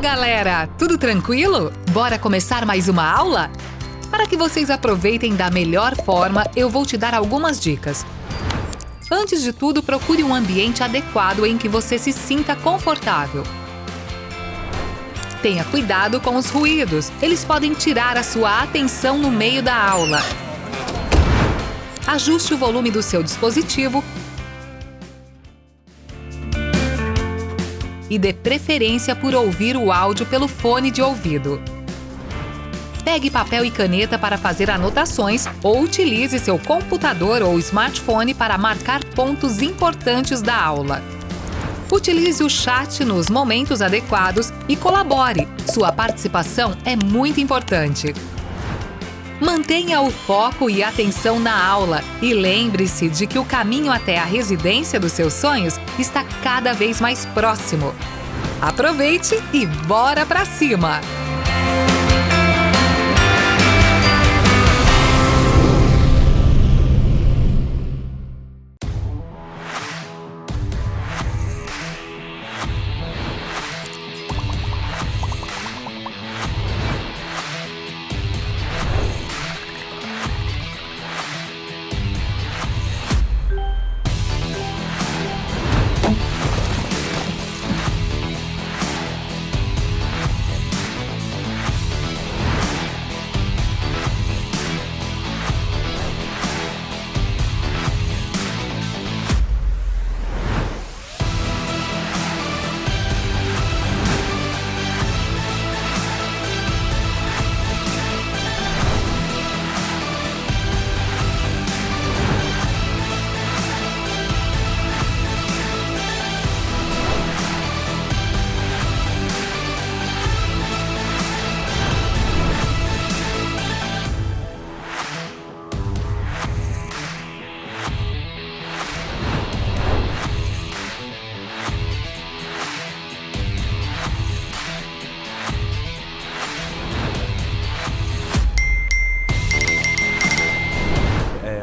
galera! Tudo tranquilo? Bora começar mais uma aula? Para que vocês aproveitem da melhor forma, eu vou te dar algumas dicas. Antes de tudo, procure um ambiente adequado em que você se sinta confortável. Tenha cuidado com os ruídos, eles podem tirar a sua atenção no meio da aula. Ajuste o volume do seu dispositivo e dê preferência por ouvir o áudio pelo fone de ouvido. Pegue papel e caneta para fazer anotações ou utilize seu computador ou smartphone para marcar pontos importantes da aula. Utilize o chat nos momentos adequados e colabore. Sua participação é muito importante. Mantenha o foco e atenção na aula e lembre-se de que o caminho até a residência dos seus sonhos está cada vez mais próximo. Aproveite e bora pra cima!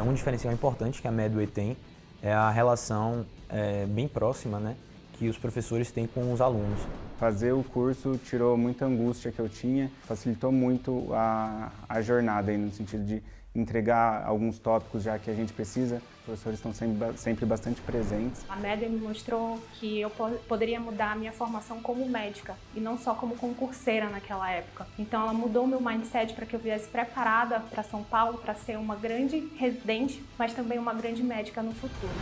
Um diferencial importante que a Medway tem é a relação bem próxima, né, que os professores têm com os alunos. Fazer o curso tirou muita angústia que eu tinha, facilitou muito a jornada, aí, no sentido de entregar alguns tópicos já que a gente precisa. Os professores estão sempre bastante presentes. A Medway me mostrou que eu poderia mudar a minha formação como médica e não só como concurseira naquela época. Então ela mudou meu mindset para que eu viesse preparada para São Paulo para ser uma grande residente, mas também uma grande médica no futuro.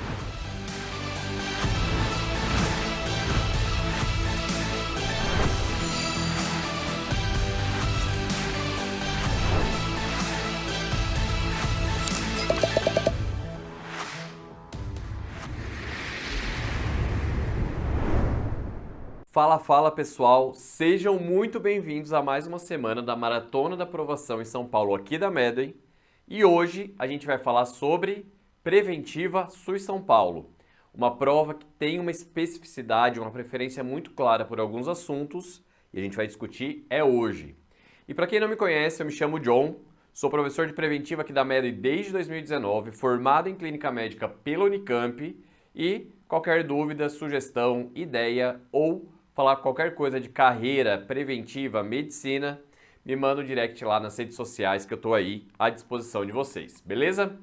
Fala pessoal, sejam muito bem-vindos a mais uma semana da Maratona da Aprovação em São Paulo aqui da Medway. E hoje a gente vai falar sobre Preventiva SUS São Paulo, uma prova que tem uma especificidade, uma preferência muito clara por alguns assuntos e a gente vai discutir hoje. E para quem não me conhece, eu me chamo John, sou professor de Preventiva aqui da Medway desde 2019, formado em Clínica Médica pela Unicamp e qualquer dúvida, sugestão, ideia ou falar qualquer coisa de carreira, preventiva, medicina, me manda um direct lá nas redes sociais que eu estou aí à disposição de vocês, beleza?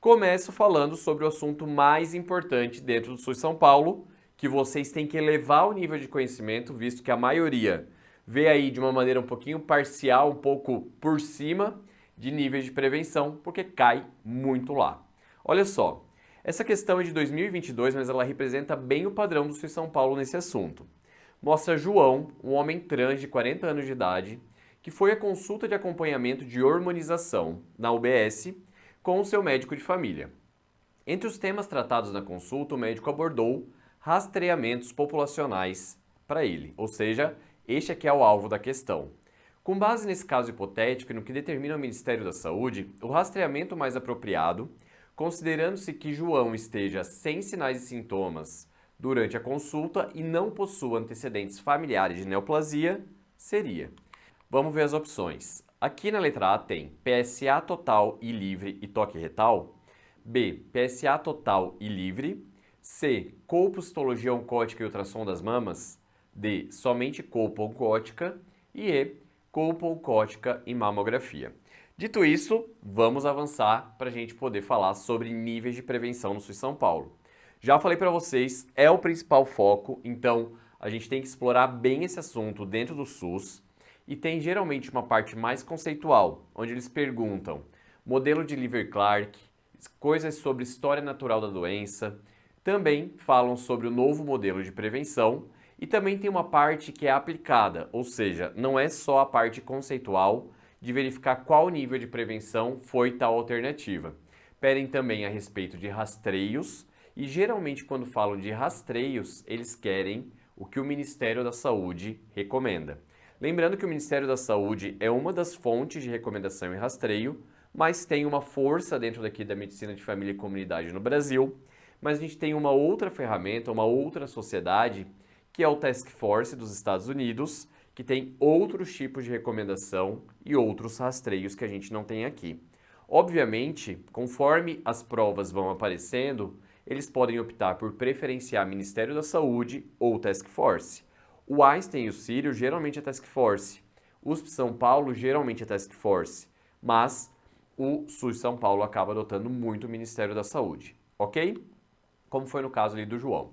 Começo falando sobre o assunto mais importante dentro do SUS São Paulo, que vocês têm que elevar o nível de conhecimento, visto que a maioria vê aí de uma maneira um pouquinho parcial, um pouco por cima de níveis de prevenção, porque cai muito lá. Olha só, essa questão é de 2022, mas ela representa bem o padrão do SUS São Paulo nesse assunto. Mostra João, um homem trans de 40 anos de idade, que foi à consulta de acompanhamento de hormonização na UBS com o seu médico de família. Entre os temas tratados na consulta, o médico abordou rastreamentos populacionais para ele, ou seja, este aqui é o alvo da questão. Com base nesse caso hipotético e no que determina o Ministério da Saúde, o rastreamento mais apropriado, considerando-se que João esteja sem sinais e sintomas durante a consulta e não possua antecedentes familiares de neoplasia, seria. Vamos ver as opções. Aqui na letra A tem PSA total e livre e toque retal. B, PSA total e livre. C, colpocitologia oncótica e ultrassom das mamas. D, somente colpongótica, e E, colpongótica em mamografia. Dito isso, vamos avançar para a gente poder falar sobre níveis de prevenção no SUS São Paulo. Já falei para vocês, é o principal foco, então a gente tem que explorar bem esse assunto dentro do SUS e tem geralmente uma parte mais conceitual, onde eles perguntam modelo de Livre-Clark, coisas sobre história natural da doença, também falam sobre o novo modelo de prevenção e também tem uma parte que é aplicada, ou seja, não é só a parte conceitual de verificar qual nível de prevenção foi tal alternativa. Pedem também a respeito de rastreios e geralmente quando falam de rastreios, eles querem o que o Ministério da Saúde recomenda. Lembrando que o Ministério da Saúde é uma das fontes de recomendação e rastreio, mas tem uma força dentro daqui da medicina de família e comunidade no Brasil, mas a gente tem uma outra ferramenta, uma outra sociedade, que é o Task Force dos Estados Unidos, que tem outros tipos de recomendação e outros rastreios que a gente não tem aqui. Obviamente, conforme as provas vão aparecendo, eles podem optar por preferenciar Ministério da Saúde ou Task Force. O Einstein e o Sírio geralmente é Task Force. USP São Paulo geralmente é Task Force. Mas o SUS São Paulo acaba adotando muito o Ministério da Saúde. Ok? Como foi no caso ali do João.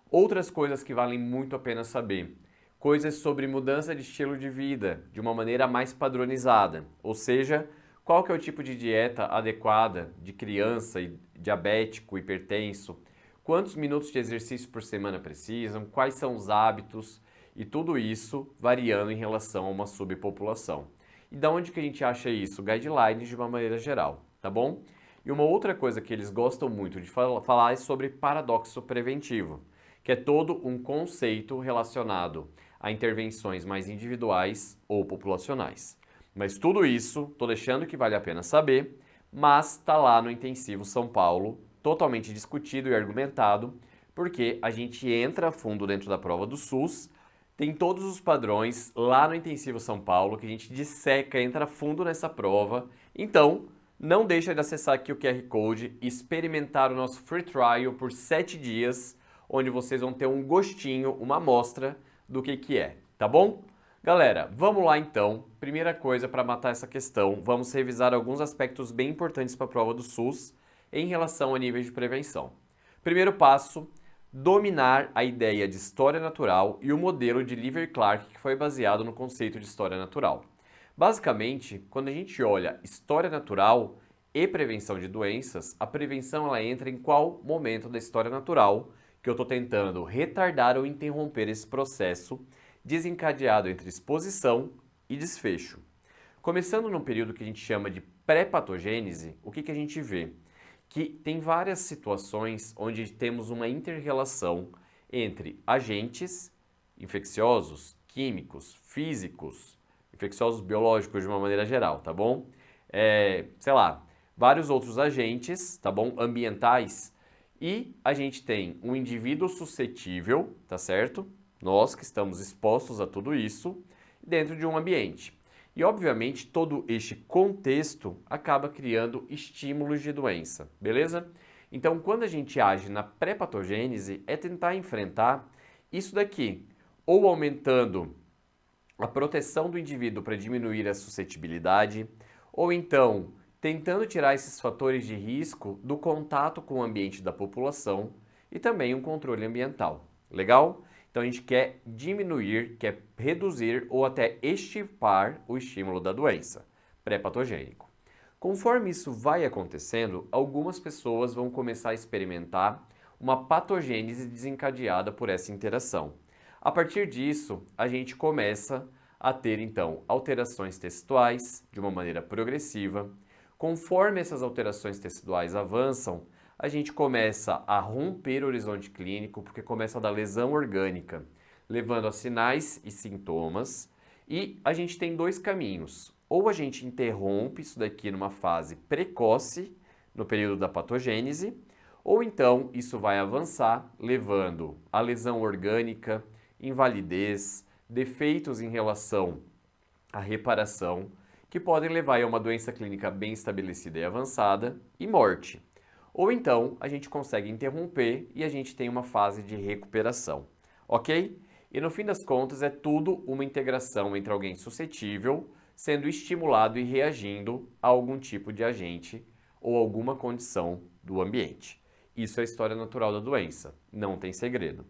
Outras coisas que valem muito a pena saber. Coisas sobre mudança de estilo de vida, de uma maneira mais padronizada. Ou seja, qual que é o tipo de dieta adequada de criança, diabético, hipertenso, quantos minutos de exercício por semana precisam, quais são os hábitos e tudo isso variando em relação a uma subpopulação. E da onde que a gente acha isso? Guidelines de uma maneira geral, tá bom? E uma outra coisa que eles gostam muito de falar é sobre paradoxo preventivo, que é todo um conceito relacionado a intervenções mais individuais ou populacionais. Mas tudo isso, estou deixando que vale a pena saber, mas está lá no Intensivo São Paulo, totalmente discutido e argumentado, porque a gente entra a fundo dentro da prova do SUS, tem todos os padrões lá no Intensivo São Paulo, que a gente disseca, entra a fundo nessa prova. Então, não deixa de acessar aqui o QR Code e experimentar o nosso Free Trial por 7 dias, onde vocês vão ter um gostinho, uma amostra do que é, tá bom? Galera, vamos lá então. Primeira coisa para matar essa questão, vamos revisar alguns aspectos bem importantes para a prova do SUS em relação a níveis de prevenção. Primeiro passo, dominar a ideia de história natural e o modelo de Livre-Clark que foi baseado no conceito de história natural. Basicamente, quando a gente olha história natural e prevenção de doenças, a prevenção ela entra em qual momento da história natural que eu estou tentando retardar ou interromper esse processo desencadeado entre exposição e desfecho. Começando num período que a gente chama de pré-patogênese, o que a gente vê? Que tem várias situações onde temos uma inter-relação entre agentes infecciosos, químicos, físicos, infecciosos biológicos de uma maneira geral, tá bom? Sei lá, vários outros agentes, tá bom? Ambientais. E a gente tem um indivíduo suscetível, tá certo? Nós que estamos expostos a tudo isso dentro de um ambiente. E, obviamente, todo este contexto acaba criando estímulos de doença, beleza? Então, quando a gente age na pré-patogênese, é tentar enfrentar isso daqui, ou aumentando a proteção do indivíduo para diminuir a suscetibilidade, ou então tentando tirar esses fatores de risco do contato com o ambiente da população e também um controle ambiental. Legal? Então a gente quer diminuir, quer reduzir ou até extirpar o estímulo da doença pré-patogênico. Conforme isso vai acontecendo, algumas pessoas vão começar a experimentar uma patogênese desencadeada por essa interação. A partir disso, a gente começa a ter então alterações teciduais de uma maneira progressiva. Conforme essas alterações teciduais avançam, a gente começa a romper o horizonte clínico, porque começa a dar lesão orgânica, levando a sinais e sintomas. E a gente tem dois caminhos. Ou a gente interrompe isso daqui numa fase precoce, no período da patogênese, ou então isso vai avançar, levando a lesão orgânica, invalidez, defeitos em relação à reparação, que podem levar a uma doença clínica bem estabelecida e avançada e morte. Ou então a gente consegue interromper e a gente tem uma fase de recuperação, ok? E no fim das contas é tudo uma integração entre alguém suscetível sendo estimulado e reagindo a algum tipo de agente ou alguma condição do ambiente. Isso é a história natural da doença, não tem segredo.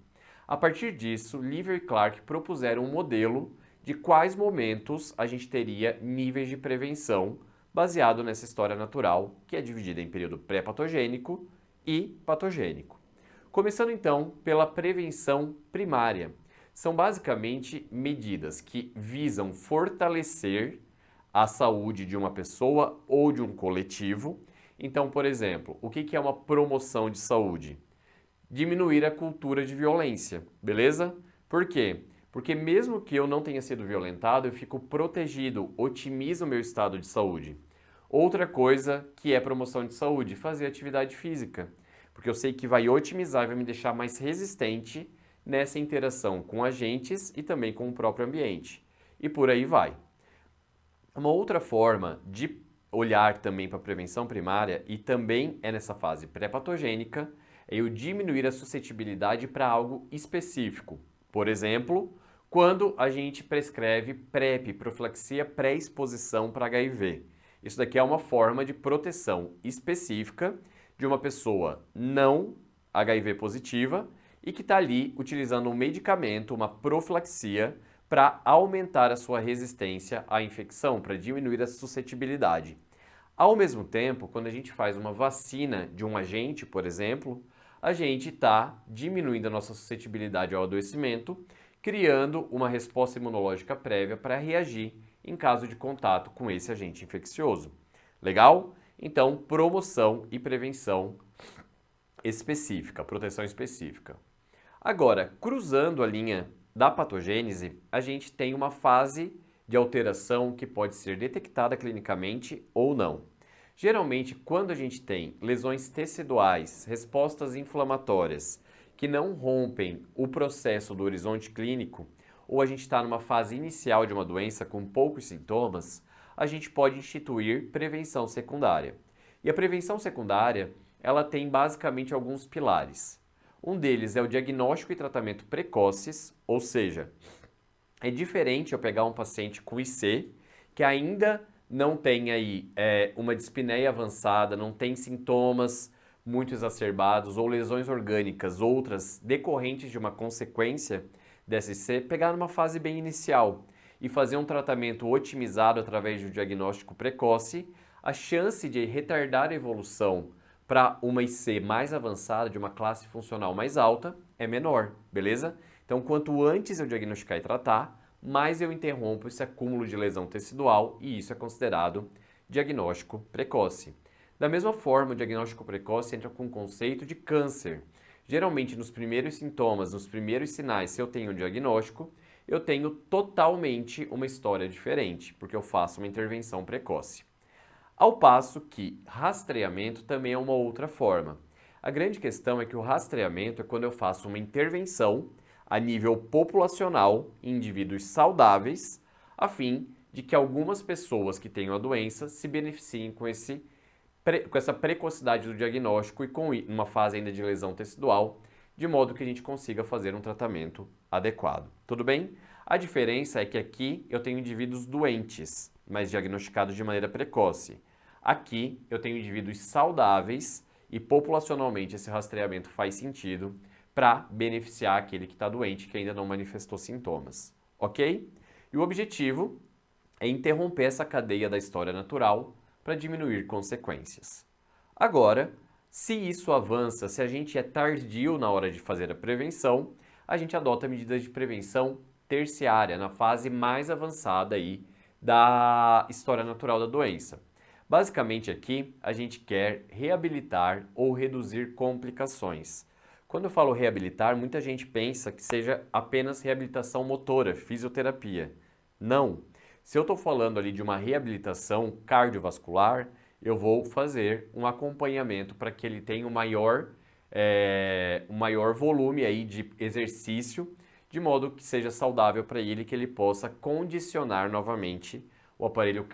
A partir disso, Livre e Clark propuseram um modelo de quais momentos a gente teria níveis de prevenção baseado nessa história natural, que é dividida em período pré-patogênico e patogênico. Começando então pela prevenção primária. São basicamente medidas que visam fortalecer a saúde de uma pessoa ou de um coletivo. Então, por exemplo, o que é uma promoção de saúde? Diminuir a cultura de violência, beleza? Por quê? Porque mesmo que eu não tenha sido violentado, eu fico protegido, otimizo o meu estado de saúde. Outra coisa que é promoção de saúde, fazer atividade física, porque eu sei que vai otimizar e vai me deixar mais resistente nessa interação com agentes e também com o próprio ambiente. E por aí vai. Uma outra forma de olhar também para a prevenção primária, e também é nessa fase pré-patogênica, é eu diminuir a suscetibilidade para algo específico. Por exemplo, quando a gente prescreve PrEP, profilaxia pré-exposição para HIV. Isso daqui é uma forma de proteção específica de uma pessoa não HIV positiva e que está ali utilizando um medicamento, uma profilaxia, para aumentar a sua resistência à infecção, para diminuir a suscetibilidade. Ao mesmo tempo, quando a gente faz uma vacina de um agente, por exemplo, a gente está diminuindo a nossa suscetibilidade ao adoecimento, criando uma resposta imunológica prévia para reagir em caso de contato com esse agente infeccioso. Legal? Então, promoção e prevenção específica, proteção específica. Agora, cruzando a linha da patogênese, a gente tem uma fase de alteração que pode ser detectada clinicamente ou não. Geralmente, quando a gente tem lesões teciduais, respostas inflamatórias que não rompem o processo do horizonte clínico, ou a gente está numa fase inicial de uma doença com poucos sintomas, a gente pode instituir prevenção secundária. E a prevenção secundária, ela tem basicamente alguns pilares. Um deles é o diagnóstico e tratamento precoces, ou seja, é diferente eu pegar um paciente com IC, que ainda não tem aí uma dispneia avançada, não tem sintomas muito exacerbados ou lesões orgânicas, outras decorrentes de uma consequência dessa IC, pegar numa fase bem inicial e fazer um tratamento otimizado através do diagnóstico precoce, a chance de retardar a evolução para uma IC mais avançada, de uma classe funcional mais alta, é menor, beleza? Então, quanto antes eu diagnosticar e tratar, mais eu interrompo esse acúmulo de lesão tecidual e isso é considerado diagnóstico precoce. Da mesma forma, o diagnóstico precoce entra com o conceito de câncer. Geralmente, nos primeiros sintomas, nos primeiros sinais, se eu tenho um diagnóstico, eu tenho totalmente uma história diferente, porque eu faço uma intervenção precoce. Ao passo que rastreamento também é uma outra forma. A grande questão é que o rastreamento é quando eu faço uma intervenção a nível populacional em indivíduos saudáveis, a fim de que algumas pessoas que tenham a doença se beneficiem com essa precocidade do diagnóstico e com uma fase ainda de lesão tecidual, de modo que a gente consiga fazer um tratamento adequado. Tudo bem? A diferença é que aqui eu tenho indivíduos doentes, mas diagnosticados de maneira precoce. Aqui eu tenho indivíduos saudáveis e populacionalmente esse rastreamento faz sentido para beneficiar aquele que está doente que ainda não manifestou sintomas, ok? E o objetivo é interromper essa cadeia da história natural para diminuir consequências. Agora, se isso avança, se a gente é tardio na hora de fazer a prevenção, a gente adota medidas de prevenção terciária, na fase mais avançada aí da história natural da doença. Basicamente aqui, a gente quer reabilitar ou reduzir complicações. Quando eu falo reabilitar, muita gente pensa que seja apenas reabilitação motora, fisioterapia. Não. Se eu estou falando ali de uma reabilitação cardiovascular, eu vou fazer um acompanhamento para que ele tenha um maior volume aí de exercício, de modo que seja saudável para ele, que ele possa condicionar novamente o aparelho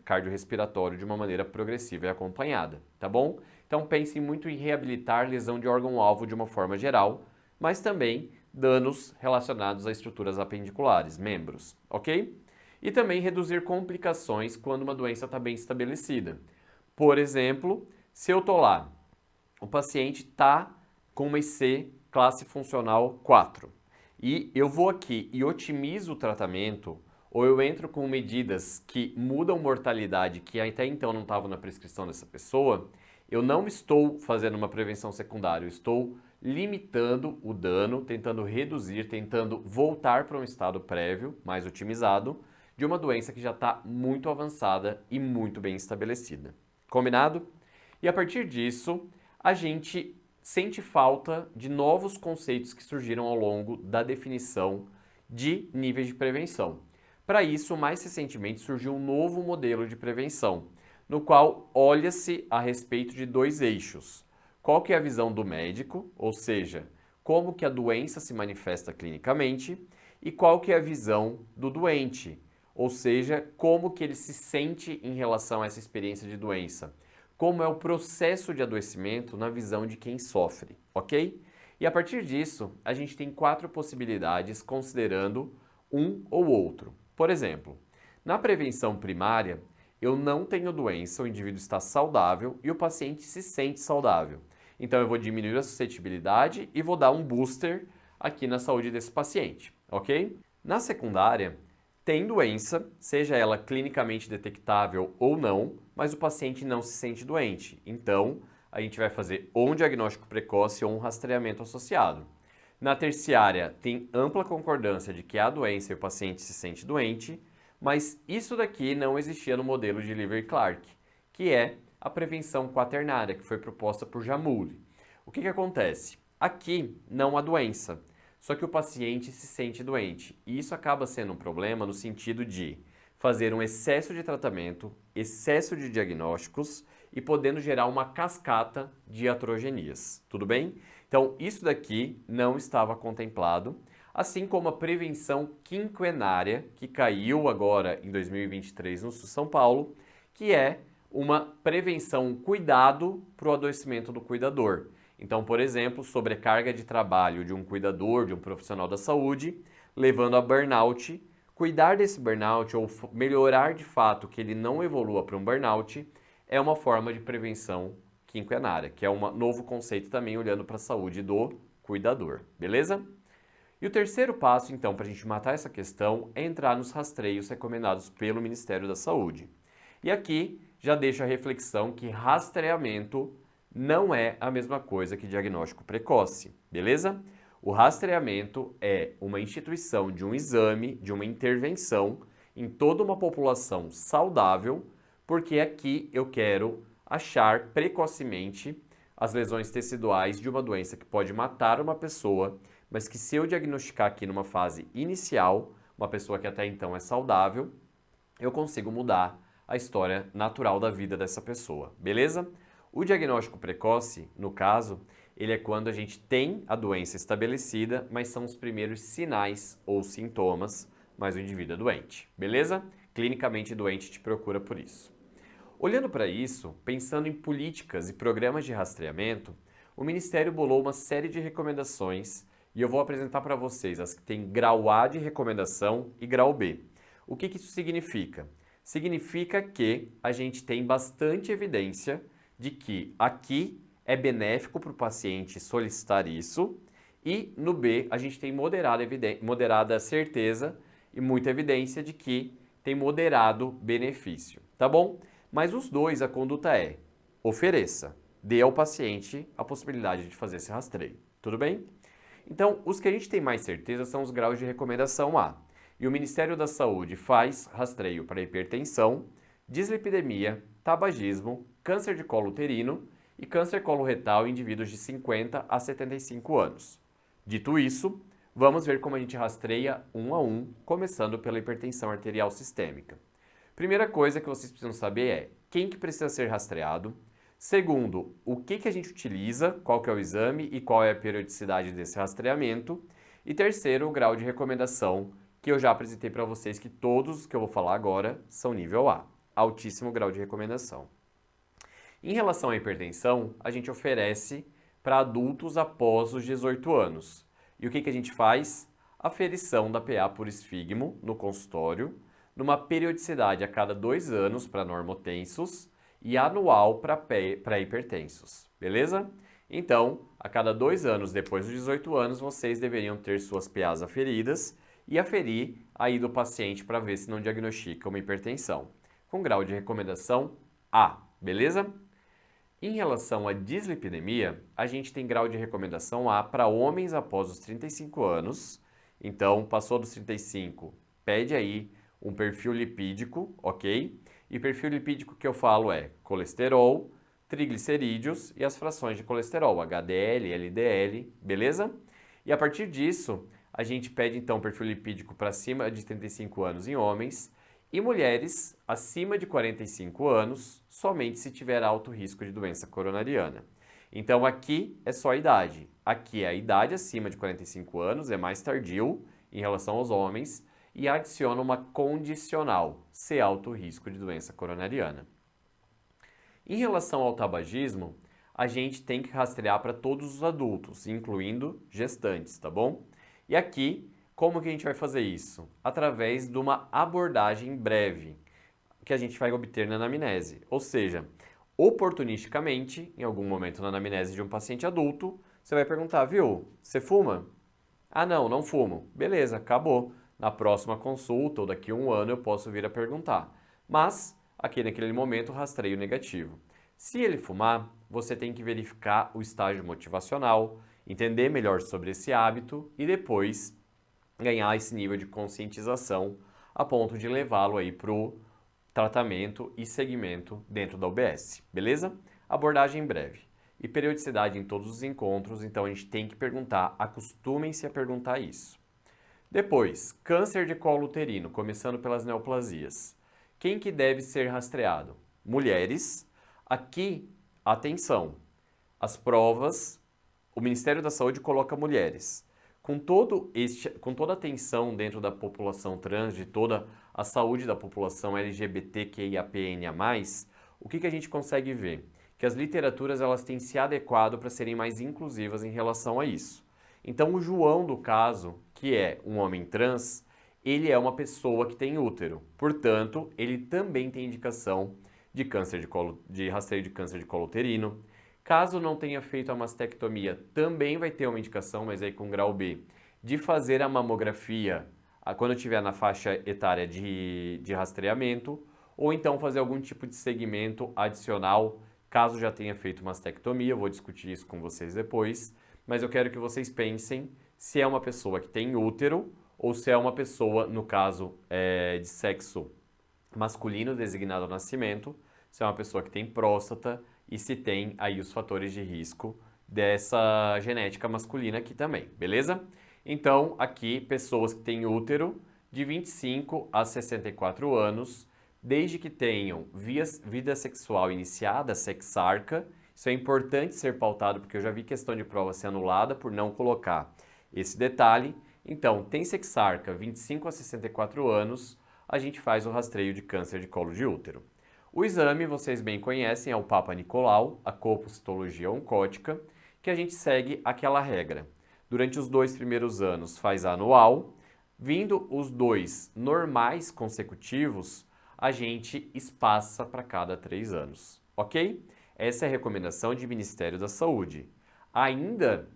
cardiorrespiratório de uma maneira progressiva e acompanhada, tá bom? Então pense muito em reabilitar lesão de órgão-alvo de uma forma geral, mas também danos relacionados a estruturas apendiculares, membros, ok? E também reduzir complicações quando uma doença está bem estabelecida. Por exemplo, se eu estou lá, o paciente está com uma IC classe funcional 4 e eu vou aqui e otimizo o tratamento, ou eu entro com medidas que mudam mortalidade que até então não estavam na prescrição dessa pessoa, eu não estou fazendo uma prevenção secundária, eu estou limitando o dano, tentando reduzir, tentando voltar para um estado prévio, mais otimizado, de uma doença que já está muito avançada e muito bem estabelecida. Combinado? E a partir disso, a gente sente falta de novos conceitos que surgiram ao longo da definição de níveis de prevenção. Para isso, mais recentemente surgiu um novo modelo de prevenção, no qual olha-se a respeito de dois eixos. Qual que é a visão do médico, ou seja, como que a doença se manifesta clinicamente, e qual que é a visão do doente, ou seja, como que ele se sente em relação a essa experiência de doença. Como é o processo de adoecimento na visão de quem sofre, ok? E a partir disso, a gente tem 4 possibilidades considerando um ou outro. Por exemplo, na prevenção primária, eu não tenho doença, o indivíduo está saudável e o paciente se sente saudável. Então eu vou diminuir a suscetibilidade e vou dar um booster aqui na saúde desse paciente, ok? Na secundária, tem doença, seja ela clinicamente detectável ou não, mas o paciente não se sente doente. Então, a gente vai fazer ou um diagnóstico precoce ou um rastreamento associado. Na terciária, tem ampla concordância de que há doença e o paciente se sente doente, mas isso daqui não existia no modelo de Livre-Clark, que é a prevenção quaternária, que foi proposta por Jamuli. O que acontece? Aqui não há doença, só que o paciente se sente doente. E isso acaba sendo um problema no sentido de fazer um excesso de tratamento, excesso de diagnósticos e podendo gerar uma cascata de iatrogenias. Tudo bem? Então, isso daqui não estava contemplado, assim como a prevenção quinquenária, que caiu agora em 2023 no Sul São Paulo, que é uma prevenção, cuidado para o adoecimento do cuidador. Então, por exemplo, sobrecarga de trabalho de um cuidador, de um profissional da saúde, levando a burnout. Cuidar desse burnout ou melhorar de fato que ele não evolua para um burnout é uma forma de prevenção quinquenária, que é um novo conceito também olhando para a saúde do cuidador, beleza? E o terceiro passo, então, para a gente matar essa questão é entrar nos rastreios recomendados pelo Ministério da Saúde. E aqui já deixo a reflexão que rastreamento não é a mesma coisa que diagnóstico precoce, beleza? O rastreamento é uma instituição de um exame, de uma intervenção em toda uma população saudável, porque aqui eu quero achar precocemente as lesões teciduais de uma doença que pode matar uma pessoa, mas que se eu diagnosticar aqui numa fase inicial, uma pessoa que até então é saudável, eu consigo mudar a história natural da vida dessa pessoa, beleza? O diagnóstico precoce, no caso, ele é quando a gente tem a doença estabelecida, mas são os primeiros sinais ou sintomas, mas o indivíduo é doente, beleza? Clinicamente doente te procura por isso. Olhando para isso, pensando em políticas e programas de rastreamento, o Ministério bolou uma série de recomendações e eu vou apresentar para vocês as que têm grau A de recomendação e grau B. O que isso significa? Significa que a gente tem bastante evidência de que aqui é benéfico para o paciente solicitar isso e no B a gente tem moderada certeza e muita evidência de que tem moderado benefício, tá bom? Mas os dois, a conduta é ofereça, dê ao paciente a possibilidade de fazer esse rastreio, tudo bem? Então, os que a gente tem mais certeza são os graus de recomendação A. E o Ministério da Saúde faz rastreio para hipertensão, dislipidemia, tabagismo, câncer de colo uterino e câncer coloretal em indivíduos de 50 a 75 anos. Dito isso, vamos ver como a gente rastreia um a um, começando pela hipertensão arterial sistêmica. Primeira coisa que vocês precisam saber é quem que precisa ser rastreado. Segundo, o que a gente utiliza, qual que é o exame e qual é a periodicidade desse rastreamento. E terceiro, o grau de recomendação, que eu já apresentei para vocês que todos que eu vou falar agora são nível A, altíssimo grau de recomendação. Em relação à hipertensão, a gente oferece para adultos após os 18 anos. E o que a gente faz? Aferição da PA por esfigmo no consultório, numa periodicidade a cada 2 anos para normotensos e anual para hipertensos, beleza? Então, a cada 2 anos depois dos 18 anos, vocês deveriam ter suas PAs aferidas e aferir aí do paciente para ver se não diagnostica uma hipertensão, com grau de recomendação A, beleza? Em relação à dislipidemia, a gente tem grau de recomendação A para homens após os 35 anos. Então, passou dos 35, pede aí um perfil lipídico, ok? E perfil lipídico que eu falo é colesterol, triglicerídeos e as frações de colesterol, HDL, LDL, beleza? E a partir disso, a gente pede então perfil lipídico para acima de 35 anos em homens e mulheres acima de 45 anos, somente se tiver alto risco de doença coronariana. Então aqui é só a idade. Aqui é a idade acima de 45 anos, é mais tardio em relação aos homens, e adiciona uma condicional, se alto risco de doença coronariana. Em relação ao tabagismo, a gente tem que rastrear para todos os adultos, incluindo gestantes, tá bom? E aqui, como que a gente vai fazer isso? Através de uma abordagem breve, que a gente vai obter na anamnese. Ou seja, oportunisticamente, em algum momento na anamnese de um paciente adulto, você vai perguntar, viu, você fuma? Ah, não fumo. Beleza, acabou. Na próxima consulta ou daqui a 1 ano eu posso vir a perguntar. Mas, aqui naquele momento, rastreio negativo. Se ele fumar, você tem que verificar o estágio motivacional, entender melhor sobre esse hábito e depois ganhar esse nível de conscientização a ponto de levá-lo aí para o tratamento e segmento dentro da UBS, beleza? Abordagem breve e periodicidade em todos os encontros, então a gente tem que perguntar, acostumem-se a perguntar isso. Depois, câncer de colo uterino, começando pelas neoplasias. Quem que deve ser rastreado? Mulheres. Aqui, atenção, as provas, o Ministério da Saúde coloca mulheres. Com toda a atenção dentro da população trans, de toda a saúde da população LGBTQIAPN+, o que a gente consegue ver? Que as literaturas elas têm se adequado para serem mais inclusivas em relação a isso. Então, o João do caso, que é um homem trans, ele é uma pessoa que tem útero. Portanto, ele também tem indicação de rastreio de câncer de colo uterino. Caso não tenha feito a mastectomia, também vai ter uma indicação, mas aí com grau B, de fazer a mamografia quando estiver na faixa etária de rastreamento, ou então fazer algum tipo de segmento adicional, caso já tenha feito mastectomia. Eu vou discutir isso com vocês depois, mas eu quero que vocês pensem se é uma pessoa que tem útero ou se é uma pessoa, no caso de sexo masculino designado ao nascimento, se é uma pessoa que tem próstata e se tem aí os fatores de risco dessa genética masculina aqui também, beleza? Então, aqui, pessoas que têm útero de 25 a 64 anos, desde que tenham vida sexual iniciada, sexarca. Isso é importante ser pautado, porque eu já vi questão de prova ser anulada por não colocar esse detalhe. Então, tem sexarca, 25 a 64 anos, a gente faz o rastreio de câncer de colo de útero. O exame, vocês bem conhecem, é o Papa Nicolau, a colpocitologia oncótica, que a gente segue aquela regra. Durante os 2 primeiros anos faz anual, vindo os 2 normais consecutivos, a gente espaça para cada 3 anos, ok? Essa é a recomendação de Ministério da Saúde. Ainda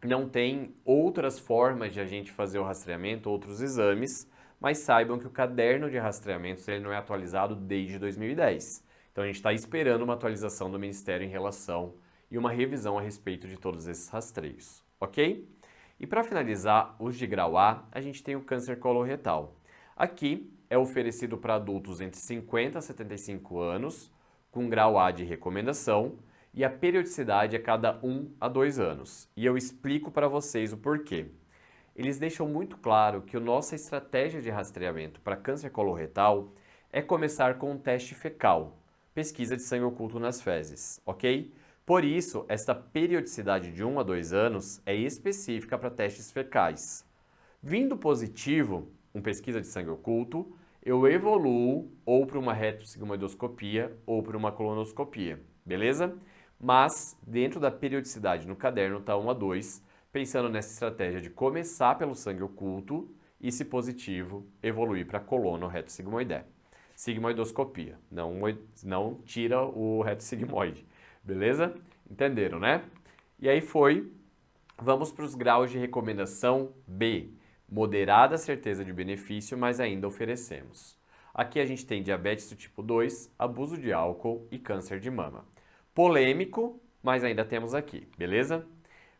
não tem outras formas de a gente fazer o rastreamento, outros exames, mas saibam que o caderno de rastreamentos ele não é atualizado desde 2010. Então a gente está esperando uma atualização do Ministério em relação e uma revisão a respeito de todos esses rastreios, ok? E para finalizar, os de grau A, a gente tem o câncer coloretal. Aqui é oferecido para adultos entre 50 a 75 anos, com grau A de recomendação, e a periodicidade é cada 1 a 2 anos. E eu explico para vocês o porquê. Eles deixam muito claro que a nossa estratégia de rastreamento para câncer coloretal é começar com um teste fecal, pesquisa de sangue oculto nas fezes, ok? Por isso, esta periodicidade de 1 a 2 anos é específica para testes fecais. Vindo positivo, uma pesquisa de sangue oculto, eu evoluo ou para uma retrosigmoidoscopia ou para uma colonoscopia, beleza? Mas, dentro da periodicidade no caderno está 1 a 2, pensando nessa estratégia de começar pelo sangue oculto e, se positivo, evoluir para a coluna reto sigmoidé. Sigmoidoscopia, não tira o reto sigmoide, beleza? Entenderam, né? E aí vamos para os graus de recomendação B, moderada certeza de benefício, mas ainda oferecemos. Aqui a gente tem diabetes do tipo 2, abuso de álcool e câncer de mama. Polêmico, mas ainda temos aqui, beleza?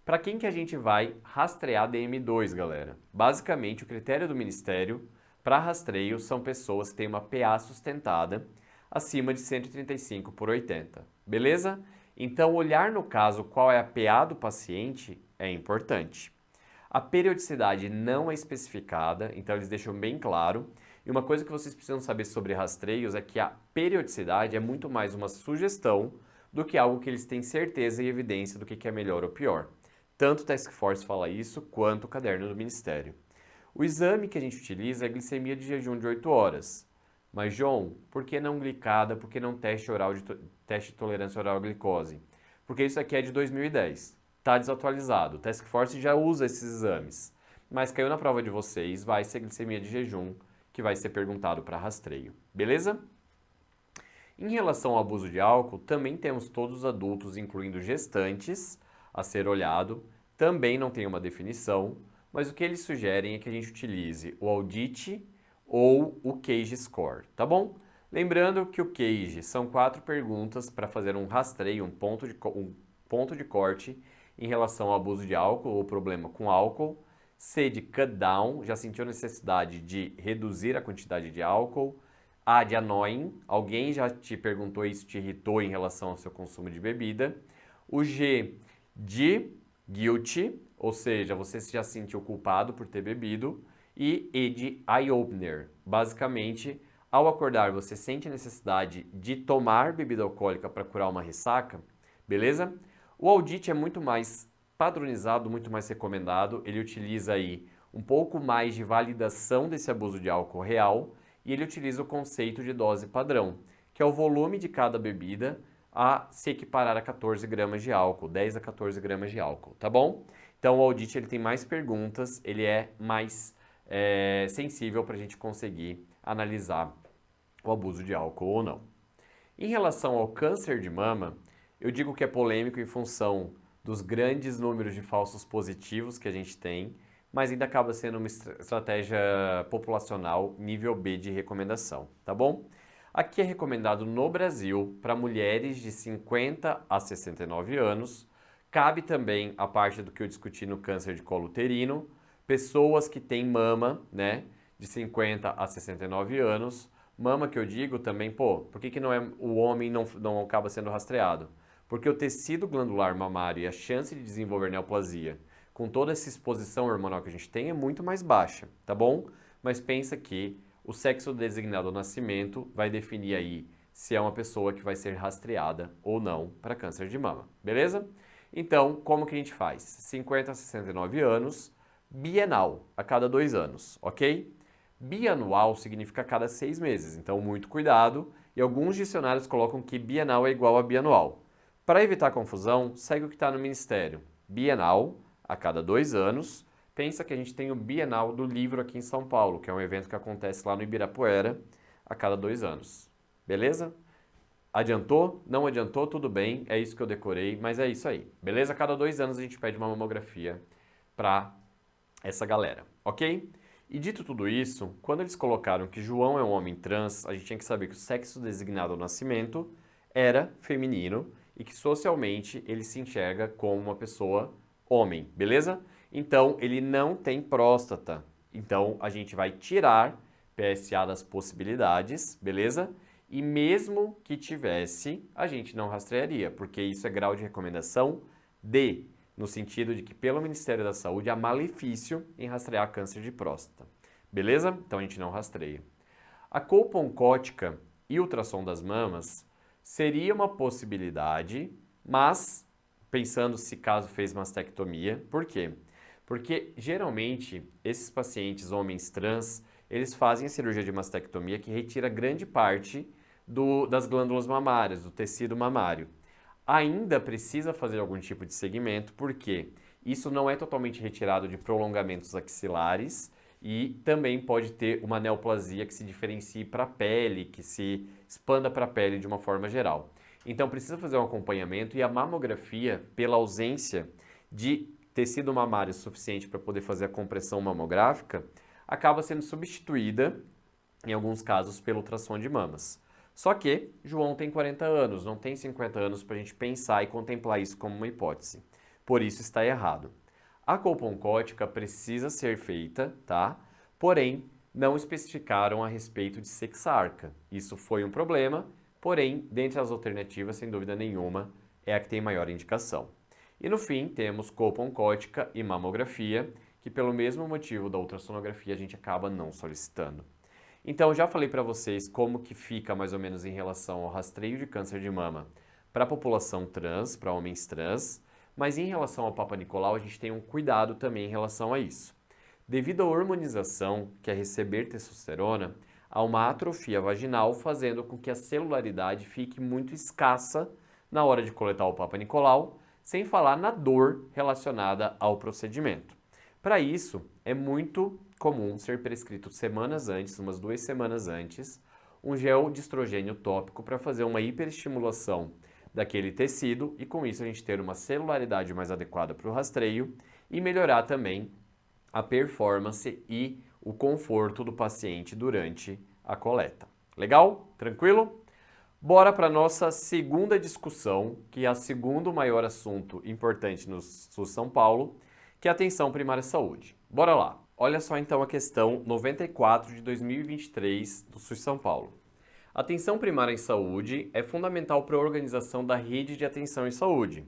Para quem que a gente vai rastrear DM2, galera? Basicamente, o critério do Ministério para rastreio são pessoas que têm uma PA sustentada acima de 135/80, beleza? Então, olhar no caso qual é a PA do paciente é importante. A periodicidade não é especificada, então eles deixam bem claro. E uma coisa que vocês precisam saber sobre rastreios é que a periodicidade é muito mais uma sugestão do que algo que eles têm certeza e evidência do que é melhor ou pior. Tanto o Task Force fala isso, quanto o caderno do Ministério. O exame que a gente utiliza é a glicemia de jejum de 8 horas. Mas, João, por que não glicada? Por que não teste de tolerância oral à glicose? Porque isso aqui é de 2010. Está desatualizado. O Task Force já usa esses exames. Mas caiu na prova de vocês, vai ser glicemia de jejum, que vai ser perguntado para rastreio. Beleza? Em relação ao abuso de álcool, também temos todos os adultos, incluindo gestantes, a ser olhado. Também não tem uma definição, mas o que eles sugerem é que a gente utilize o Audit ou o CAGE Score, tá bom? Lembrando que o CAGE são 4 perguntas para fazer um rastreio, um ponto de corte em relação ao abuso de álcool ou problema com álcool. C de cut down, já sentiu necessidade de reduzir a quantidade de álcool. A de annoying, alguém já te perguntou isso, te irritou em relação ao seu consumo de bebida. O G de guilty, ou seja, você já se sentiu culpado por ter bebido. E E de eye-opener, basicamente, ao acordar você sente a necessidade de tomar bebida alcoólica para curar uma ressaca, beleza? O Audit é muito mais padronizado, muito mais recomendado, ele utiliza aí um pouco mais de validação desse abuso de álcool real e ele utiliza o conceito de dose padrão, que é o volume de cada bebida a se equiparar a 14 gramas de álcool, 10 a 14 gramas de álcool, tá bom? Então o Audit ele tem mais perguntas, ele é mais sensível para a gente conseguir analisar o abuso de álcool ou não. Em relação ao câncer de mama, eu digo que é polêmico em função dos grandes números de falsos positivos que a gente tem, mas ainda acaba sendo uma estratégia populacional nível B de recomendação, tá bom? Aqui é recomendado no Brasil para mulheres de 50 a 69 anos, cabe também a parte do que eu discuti no câncer de colo uterino, pessoas que têm mama, né, de 50 a 69 anos, mama que eu digo também, por que não é, o homem não acaba sendo rastreado? Porque o tecido glandular mamário e a chance de desenvolver neoplasia, com toda essa exposição hormonal que a gente tem, é muito mais baixa, tá bom? Mas pensa que o sexo designado ao nascimento vai definir aí se é uma pessoa que vai ser rastreada ou não para câncer de mama, beleza? Então, como que a gente faz? 50 a 69 anos, bienal, a cada 2 anos, ok? Bianual significa a cada 6 meses, então muito cuidado. E alguns dicionários colocam que bienal é igual a bianual. Para evitar confusão, segue o que está no Ministério. Bienal, a cada 2 anos. Pensa que a gente tem o Bienal do Livro aqui em São Paulo, que é um evento que acontece lá no Ibirapuera a cada 2 anos. Beleza? Adiantou? Não adiantou? Tudo bem, é isso que eu decorei, mas é isso aí. Beleza? A cada 2 anos a gente pede uma mamografia para essa galera, ok? E dito tudo isso, quando eles colocaram que João é um homem trans, a gente tinha que saber que o sexo designado ao nascimento era feminino e que socialmente ele se enxerga como uma pessoa homem, beleza? Então, ele não tem próstata. Então, a gente vai tirar PSA das possibilidades, beleza? E mesmo que tivesse, a gente não rastrearia, porque isso é grau de recomendação D, no sentido de que pelo Ministério da Saúde há malefício em rastrear câncer de próstata. Beleza? Então a gente não rastreia. A colpa oncótica e ultrassom das mamas seria uma possibilidade, mas pensando se caso fez mastectomia. Por quê? Porque geralmente esses pacientes homens trans, eles fazem a cirurgia de mastectomia que retira grande parte das glândulas mamárias, do tecido mamário. Ainda precisa fazer algum tipo de segmento, porque Isso não é totalmente retirado de prolongamentos axilares e também pode ter uma neoplasia que se diferencie para a pele, que se expanda para a pele de uma forma geral. Então precisa fazer um acompanhamento e a mamografia, pela ausência de tecido mamário suficiente para poder fazer a compressão mamográfica, acaba sendo substituída, em alguns casos, pelo ultrassom de mamas. Só que João tem 40 anos, não tem 50 anos para a gente pensar e contemplar isso como uma hipótese. Por isso está errado. A colponcótica precisa ser feita, tá? Porém, não especificaram a respeito de sexarca. Isso foi um problema, porém, dentre as alternativas, sem dúvida nenhuma, é a que tem maior indicação. E no fim, temos colponcótica e mamografia, que pelo mesmo motivo da ultrassonografia a gente acaba não solicitando. Então, já falei para vocês como que fica mais ou menos em relação ao rastreio de câncer de mama para a população trans, para homens trans, mas em relação ao Papa Nicolau, a gente tem um cuidado também em relação a isso. Devido à hormonização, que é receber testosterona, há uma atrofia vaginal fazendo com que a celularidade fique muito escassa na hora de coletar o Papa Nicolau, sem falar na dor relacionada ao procedimento. Para isso, é muito comum ser prescrito semanas antes, umas 2 semanas antes, um gel de estrogênio tópico para fazer uma hiperestimulação daquele tecido e com isso a gente ter uma celularidade mais adequada para o rastreio e melhorar também a performance e o conforto do paciente durante a coleta. Legal? Tranquilo? Bora para a nossa segunda discussão, que é o segundo maior assunto importante no SUS São Paulo, que é a atenção primária à saúde. Bora lá! Olha só então a questão 94 de 2023 do SUS São Paulo. A atenção primária em saúde é fundamental para a organização da rede de atenção em saúde,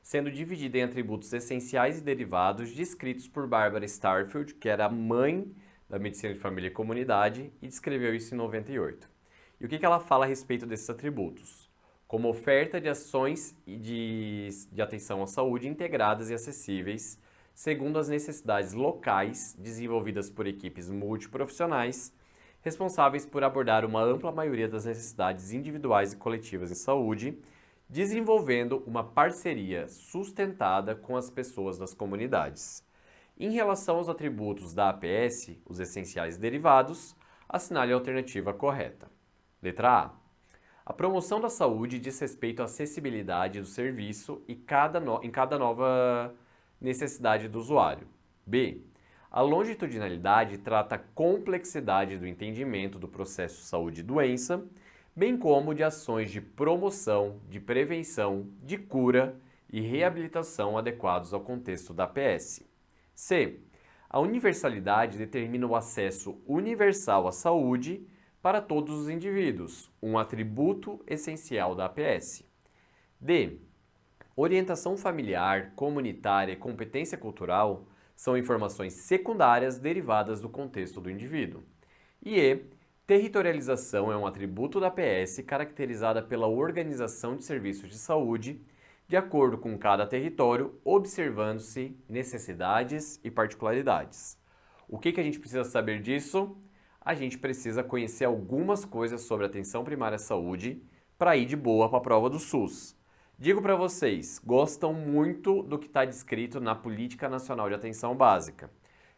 sendo dividida em atributos essenciais e derivados descritos por Barbara Starfield, que era a mãe da medicina de família e comunidade, e descreveu isso em 98. E o que ela fala a respeito desses atributos? Como oferta de ações de atenção à saúde integradas e acessíveis, segundo as necessidades locais, desenvolvidas por equipes multiprofissionais, responsáveis por abordar uma ampla maioria das necessidades individuais e coletivas em saúde, desenvolvendo uma parceria sustentada com as pessoas das comunidades. Em relação aos atributos da APS, os essenciais derivados, assinale a alternativa correta. Letra A. A promoção da saúde diz respeito à acessibilidade do serviço em cada nova necessidade do usuário. B. A longitudinalidade trata a complexidade do entendimento do processo saúde e doença, bem como de ações de promoção, de prevenção, de cura e reabilitação adequados ao contexto da APS. C. A universalidade determina o acesso universal à saúde para todos os indivíduos, um atributo essencial da APS. D. Orientação familiar, comunitária e competência cultural são informações secundárias derivadas do contexto do indivíduo. E E. Territorialização é um atributo da APS caracterizada pela organização de serviços de saúde de acordo com cada território, observando-se necessidades e particularidades. O que a gente precisa saber disso? A gente precisa conhecer algumas coisas sobre atenção primária à saúde para ir de boa para a prova do SUS. Digo para vocês, gostam muito do que está descrito na Política Nacional de Atenção Básica.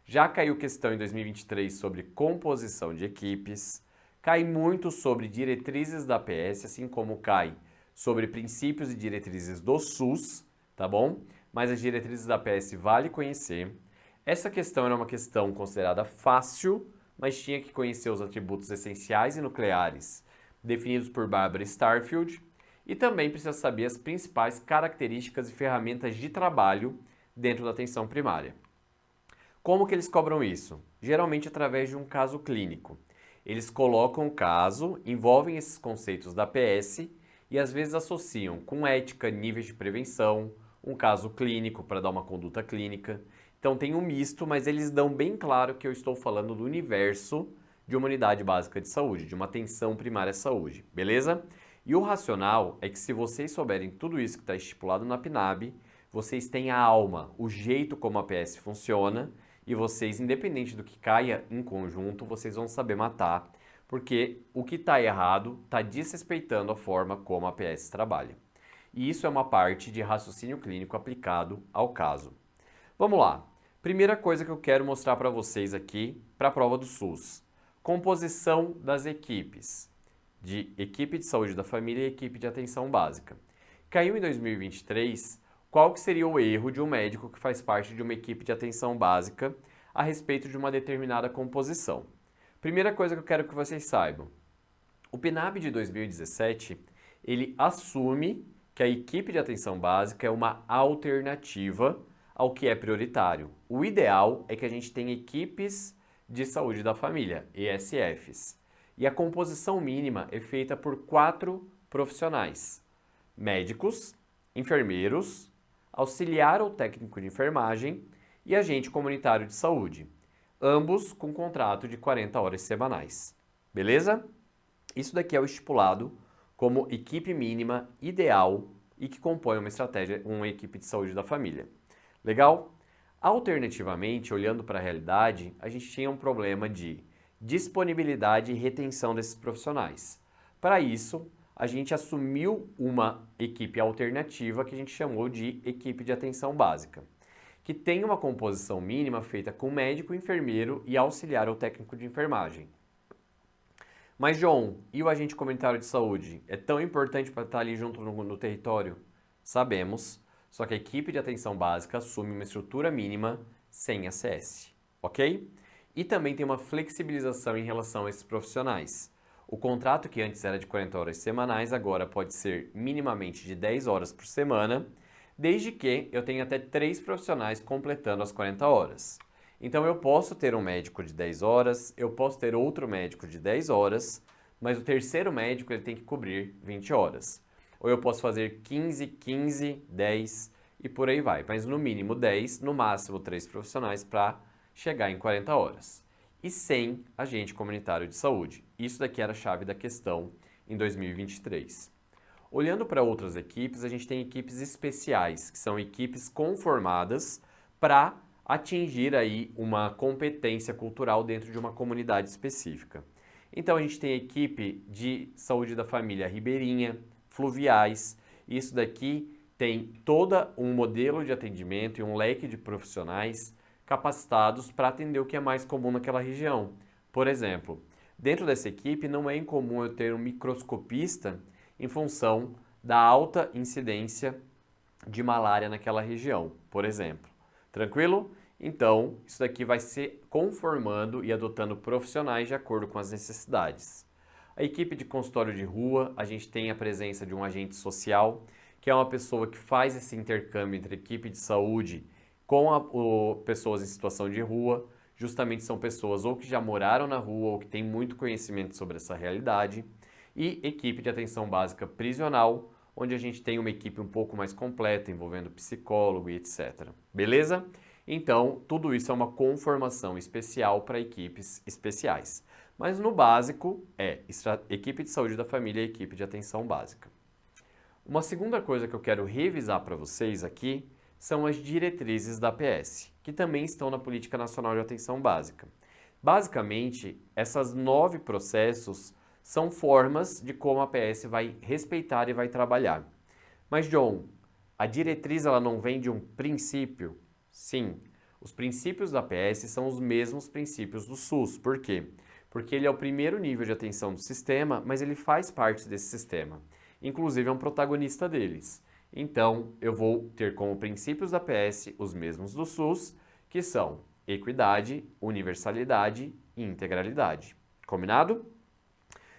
Já caiu questão em 2023 sobre composição de equipes, cai muito sobre diretrizes da APS, assim como cai sobre princípios e diretrizes do SUS, tá bom? Mas as diretrizes da APS vale conhecer. Essa questão era uma questão considerada fácil, mas tinha que conhecer os atributos essenciais e nucleares definidos por Barbara Starfield e também precisa saber as principais características e ferramentas de trabalho dentro da atenção primária. Como que eles cobram isso? Geralmente através de um caso clínico. Eles colocam o caso, envolvem esses conceitos da APS e às vezes associam com ética, níveis de prevenção, um caso clínico para dar uma conduta clínica. Então tem um misto, mas eles dão bem claro que eu estou falando do universo de uma unidade básica de saúde, de uma atenção primária à saúde, beleza? E o racional é que se vocês souberem tudo isso que está estipulado na PNAB, vocês têm a alma, o jeito como a APS funciona e vocês, independente do que caia em conjunto, vocês vão saber matar, porque o que está errado está desrespeitando a forma como a APS trabalha. E isso é uma parte de raciocínio clínico aplicado ao caso. Vamos lá. Primeira coisa que eu quero mostrar para vocês aqui para a prova do SUS. Composição das equipes. De equipe de saúde da família e equipe de atenção básica. Caiu em 2023, qual que seria o erro de um médico que faz parte de uma equipe de atenção básica a respeito de uma determinada composição? Primeira coisa que eu quero que vocês saibam. O PNAB de 2017, ele assume que a equipe de atenção básica é uma alternativa ao que é prioritário. O ideal é que a gente tenha equipes de saúde da família, ESFs. E a composição mínima é feita por 4 profissionais: médicos, enfermeiros, auxiliar ou técnico de enfermagem e agente comunitário de saúde, ambos com contrato de 40 horas semanais. Beleza? Isso daqui é o estipulado como equipe mínima ideal e que compõe uma equipe de saúde da família. Legal? Alternativamente, olhando para a realidade, a gente tinha um problema de disponibilidade e retenção desses profissionais. Para isso, a gente assumiu uma equipe alternativa que a gente chamou de equipe de atenção básica, que tem uma composição mínima feita com médico, enfermeiro e auxiliar ou técnico de enfermagem. Mas, João, e o agente comunitário de saúde? É tão importante para estar ali junto no território? Sabemos, só que a equipe de atenção básica assume uma estrutura mínima sem ACS, ok? E também tem uma flexibilização em relação a esses profissionais. O contrato que antes era de 40 horas semanais agora pode ser minimamente de 10 horas por semana, desde que eu tenha até 3 profissionais completando as 40 horas. Então eu posso ter um médico de 10 horas, eu posso ter outro médico de 10 horas, mas o terceiro médico ele tem que cobrir 20 horas. Ou eu posso fazer 15, 15, 10 e por aí vai. Mas no mínimo 10, no máximo 3 profissionais para chegar em 40 horas. E sem agente comunitário de saúde. Isso daqui era a chave da questão em 2023. Olhando para outras equipes, a gente tem equipes especiais, que são equipes conformadas para atingir aí uma competência cultural dentro de uma comunidade específica. Então a gente tem a equipe de saúde da família ribeirinha, fluviais. Isso daqui tem todo um modelo de atendimento e um leque de profissionais capacitados para atender o que é mais comum naquela região. Por exemplo, dentro dessa equipe não é incomum eu ter um microscopista em função da alta incidência de malária naquela região, por exemplo. Tranquilo? Então, isso daqui vai se conformando e adotando profissionais de acordo com as necessidades. A equipe de consultório de rua, a gente tem a presença de um agente social, que é uma pessoa que faz esse intercâmbio entre equipe de saúde com pessoas em situação de rua. Justamente são pessoas ou que já moraram na rua ou que têm muito conhecimento sobre essa realidade. E equipe de atenção básica prisional, onde a gente tem uma equipe um pouco mais completa, envolvendo psicólogo e etc. Beleza? Então, tudo isso é uma conformação especial para equipes especiais. Mas no básico é equipe de saúde da família e equipe de atenção básica. Uma segunda coisa que eu quero revisar para vocês aqui são as diretrizes da APS, que também estão na Política Nacional de Atenção Básica. Basicamente, essas 9 processos são formas de como a APS vai respeitar e vai trabalhar. Mas, John, a diretriz ela não vem de um princípio? Sim, os princípios da APS são os mesmos princípios do SUS. Por quê? Porque ele é o primeiro nível de atenção do sistema, mas ele faz parte desse sistema. Inclusive é um protagonista deles. Então, eu vou ter como princípios da APS os mesmos do SUS, que são equidade, universalidade e integralidade. Combinado?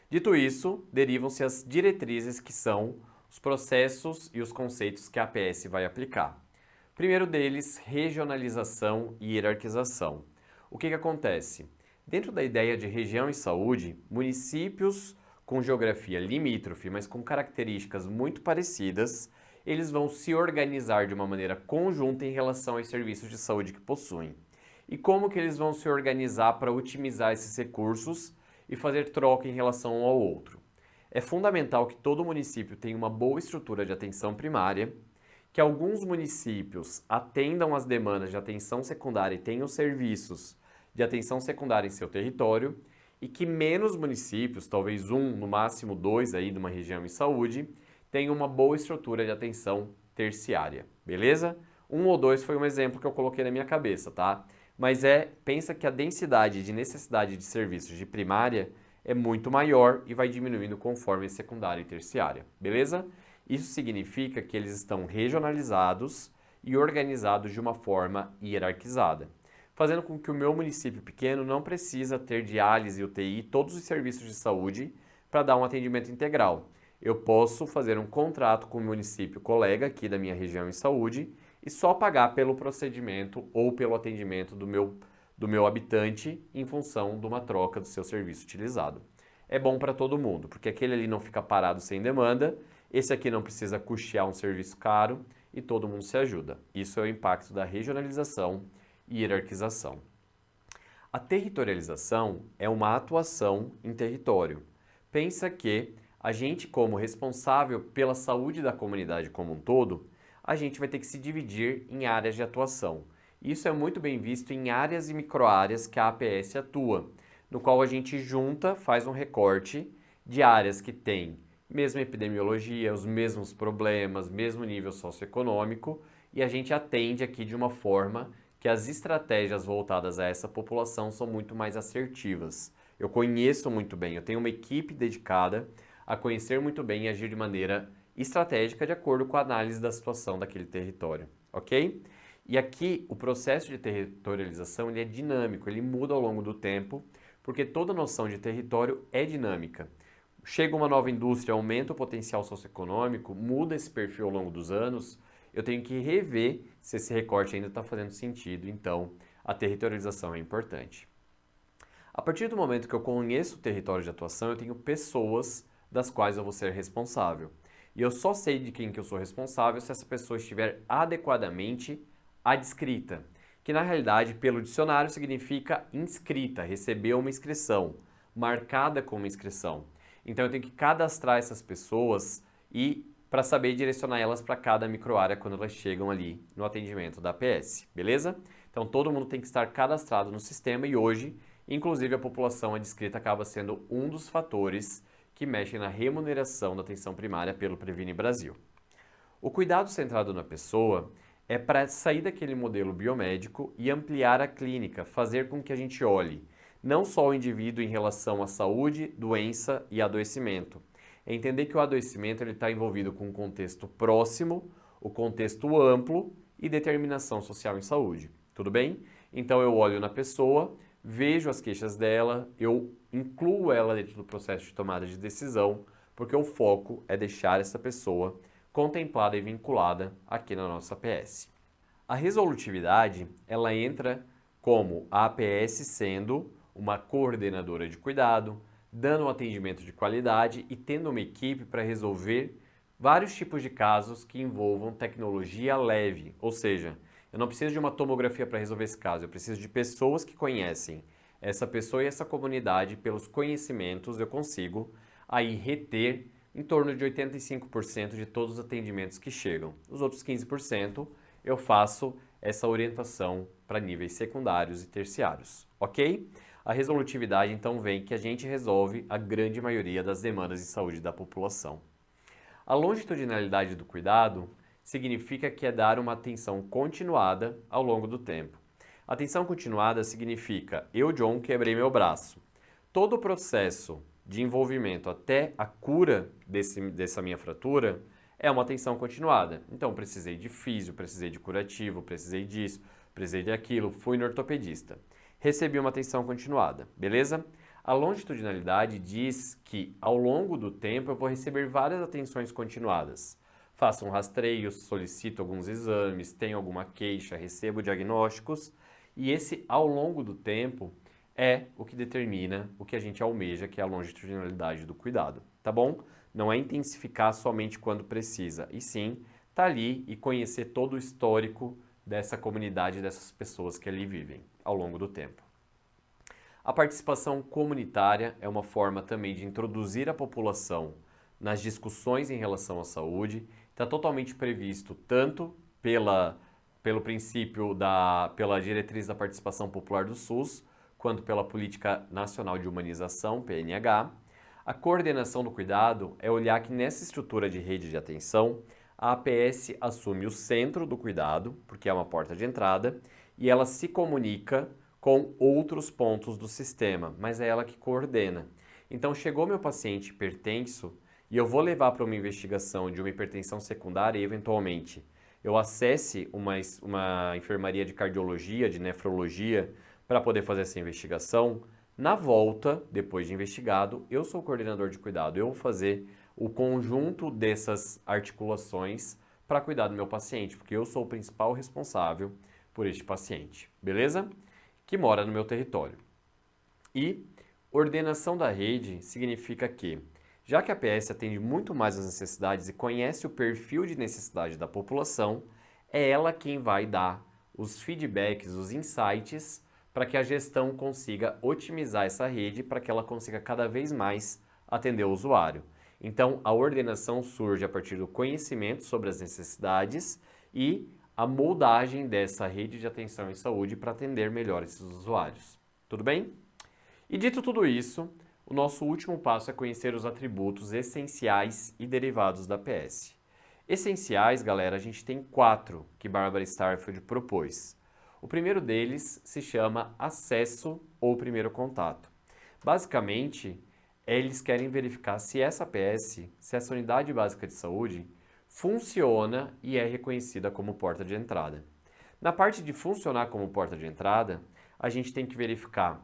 Dito isso, derivam-se as diretrizes, que são os processos e os conceitos que a APS vai aplicar. Primeiro deles, regionalização e hierarquização. O que acontece? Dentro da ideia de região e saúde, municípios com geografia limítrofe, mas com características muito parecidas, eles vão se organizar de uma maneira conjunta em relação aos serviços de saúde que possuem. E como que eles vão se organizar para otimizar esses recursos e fazer troca em relação um ao outro? É fundamental que todo município tenha uma boa estrutura de atenção primária, que alguns municípios atendam às demandas de atenção secundária e tenham serviços de atenção secundária em seu território, e que menos municípios, talvez um, no máximo 2 aí de uma região em saúde, tenham uma boa estrutura de atenção terciária, beleza? 1 ou 2 foi um exemplo que eu coloquei na minha cabeça, tá? Mas pensa que a densidade de necessidade de serviços de primária é muito maior e vai diminuindo conforme secundária e terciária, beleza? Isso significa que eles estão regionalizados e organizados de uma forma hierarquizada, fazendo com que o meu município pequeno não precisa ter diálise, UTI, todos os serviços de saúde para dar um atendimento integral. Eu posso fazer um contrato com o município colega aqui da minha região em saúde e só pagar pelo procedimento ou pelo atendimento do meu habitante em função de uma troca do seu serviço utilizado. É bom para todo mundo, porque aquele ali não fica parado sem demanda, esse aqui não precisa custear um serviço caro e todo mundo se ajuda. Isso é o impacto da regionalização e hierarquização. A territorialização é uma atuação em território. Pensa que a gente, como responsável pela saúde da comunidade como um todo, a gente vai ter que se dividir em áreas de atuação. Isso é muito bem visto em áreas e microáreas que a APS atua, no qual a gente junta, faz um recorte de áreas que têm mesma epidemiologia, os mesmos problemas, mesmo nível socioeconômico, e a gente atende aqui de uma forma que as estratégias voltadas a essa população são muito mais assertivas. Eu conheço muito bem, eu tenho uma equipe dedicada a conhecer muito bem e agir de maneira estratégica de acordo com a análise da situação daquele território, ok? E aqui o processo de territorialização ele é dinâmico, ele muda ao longo do tempo, porque toda noção de território é dinâmica. Chega uma nova indústria, aumenta o potencial socioeconômico, muda esse perfil ao longo dos anos, eu tenho que rever se esse recorte ainda está fazendo sentido, então a territorialização é importante. A partir do momento que eu conheço o território de atuação, eu tenho pessoas das quais eu vou ser responsável. E eu só sei de quem que eu sou responsável se essa pessoa estiver adequadamente adscrita, que na realidade, pelo dicionário, significa inscrita, recebeu uma inscrição, marcada como inscrição. Então eu tenho que cadastrar essas pessoas e para saber direcionar elas para cada microárea quando elas chegam ali no atendimento da APS, beleza? Então todo mundo tem que estar cadastrado no sistema e hoje, inclusive a população adscrita acaba sendo um dos fatores que mexem na remuneração da atenção primária pelo Previne Brasil. O cuidado centrado na pessoa é para sair daquele modelo biomédico e ampliar a clínica, fazer com que a gente olhe não só o indivíduo em relação à saúde, doença e adoecimento. É entender que o adoecimento está envolvido com um contexto próximo, o contexto amplo e determinação social em saúde. Tudo bem? Então eu olho na pessoa, vejo as queixas dela, eu incluo ela dentro do processo de tomada de decisão, porque o foco é deixar essa pessoa contemplada e vinculada aqui na nossa APS. A resolutividade, ela entra como a APS sendo uma coordenadora de cuidado, dando um atendimento de qualidade e tendo uma equipe para resolver vários tipos de casos que envolvam tecnologia leve, ou seja, eu não preciso de uma tomografia para resolver esse caso, eu preciso de pessoas que conhecem essa pessoa e essa comunidade, pelos conhecimentos eu consigo aí reter em torno de 85% de todos os atendimentos que chegam. Os outros 15% eu faço essa orientação para níveis secundários e terciários, ok? A resolutividade então vem que a gente resolve a grande maioria das demandas de saúde da população. A longitudinalidade do cuidado significa que é dar uma atenção continuada ao longo do tempo. Atenção continuada significa, eu, John, quebrei meu braço. Todo o processo de envolvimento até a cura dessa minha fratura é uma atenção continuada. Então, precisei de físio, precisei de curativo, precisei disso, precisei daquilo, fui no ortopedista. Recebi uma atenção continuada, beleza? A longitudinalidade diz que, ao longo do tempo, eu vou receber várias atenções continuadas. Faço um rastreio, solicito alguns exames, tenho alguma queixa, recebo diagnósticos, e esse, ao longo do tempo, é o que determina o que a gente almeja, que é a longitudinalidade do cuidado, tá bom? Não é intensificar somente quando precisa, e sim tá ali e conhecer todo o histórico dessa comunidade, dessas pessoas que ali vivem ao longo do tempo. A participação comunitária é uma forma também de introduzir a população nas discussões em relação à saúde, está totalmente previsto tanto pelo princípio pela diretriz da participação popular do SUS, quanto pela Política Nacional de Humanização, PNH. A coordenação do cuidado é olhar que nessa estrutura de rede de atenção, a APS assume o centro do cuidado, porque é uma porta de entrada, e ela se comunica com outros pontos do sistema, mas é ela que coordena. Então, chegou meu paciente hipertenso e eu vou levar para uma investigação de uma hipertensão secundária e, eventualmente, eu acesse uma enfermaria de cardiologia, de nefrologia, para poder fazer essa investigação. Na volta, depois de investigado, eu sou o coordenador de cuidado. Eu vou fazer o conjunto dessas articulações para cuidar do meu paciente, porque eu sou o principal responsável por este paciente, beleza? Que mora no meu território. E ordenação da rede significa que, já que a APS atende muito mais as necessidades e conhece o perfil de necessidade da população, é ela quem vai dar os feedbacks, os insights, para que a gestão consiga otimizar essa rede, para que ela consiga cada vez mais atender o usuário. Então, a ordenação surge a partir do conhecimento sobre as necessidades e a moldagem dessa rede de atenção em saúde para atender melhor esses usuários. Tudo bem? E dito tudo isso, o nosso último passo é conhecer os atributos essenciais e derivados da APS. Essenciais, galera, a gente tem 4 que Barbara Starfield propôs. O primeiro deles se chama acesso ou primeiro contato. Basicamente, eles querem verificar se essa APS, se essa unidade básica de saúde, funciona e é reconhecida como porta de entrada. Na parte de funcionar como porta de entrada, a gente tem que verificar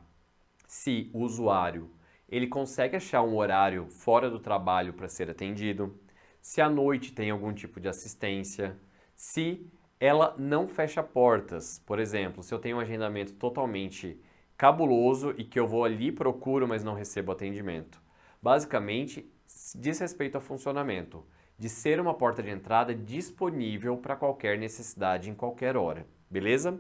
se o usuário ele consegue achar um horário fora do trabalho para ser atendido, se à noite tem algum tipo de assistência, se ela não fecha portas. Por exemplo, se eu tenho um agendamento totalmente cabuloso e que eu vou ali, procuro, mas não recebo atendimento. Basicamente, diz respeito ao funcionamento, de ser uma porta de entrada disponível para qualquer necessidade em qualquer hora, beleza?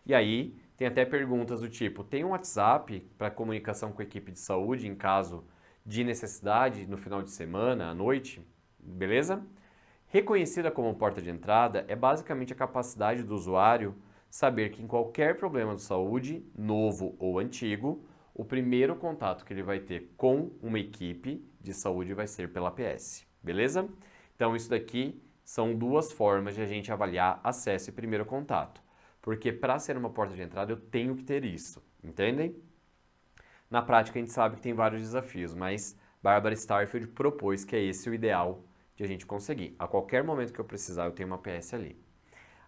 E aí, tem até perguntas do tipo, tem um WhatsApp para comunicação com a equipe de saúde em caso de necessidade no final de semana, à noite, beleza? Reconhecida como porta de entrada é basicamente a capacidade do usuário saber que em qualquer problema de saúde, novo ou antigo, o primeiro contato que ele vai ter com uma equipe de saúde vai ser pela APS, beleza? Então isso daqui são 2 formas de a gente avaliar acesso e primeiro contato, porque para ser uma porta de entrada eu tenho que ter isso, entendem? Na prática a gente sabe que tem vários desafios, mas Barbara Starfield propôs que é esse o ideal de a gente conseguir. A qualquer momento que eu precisar, eu tenho uma APS ali.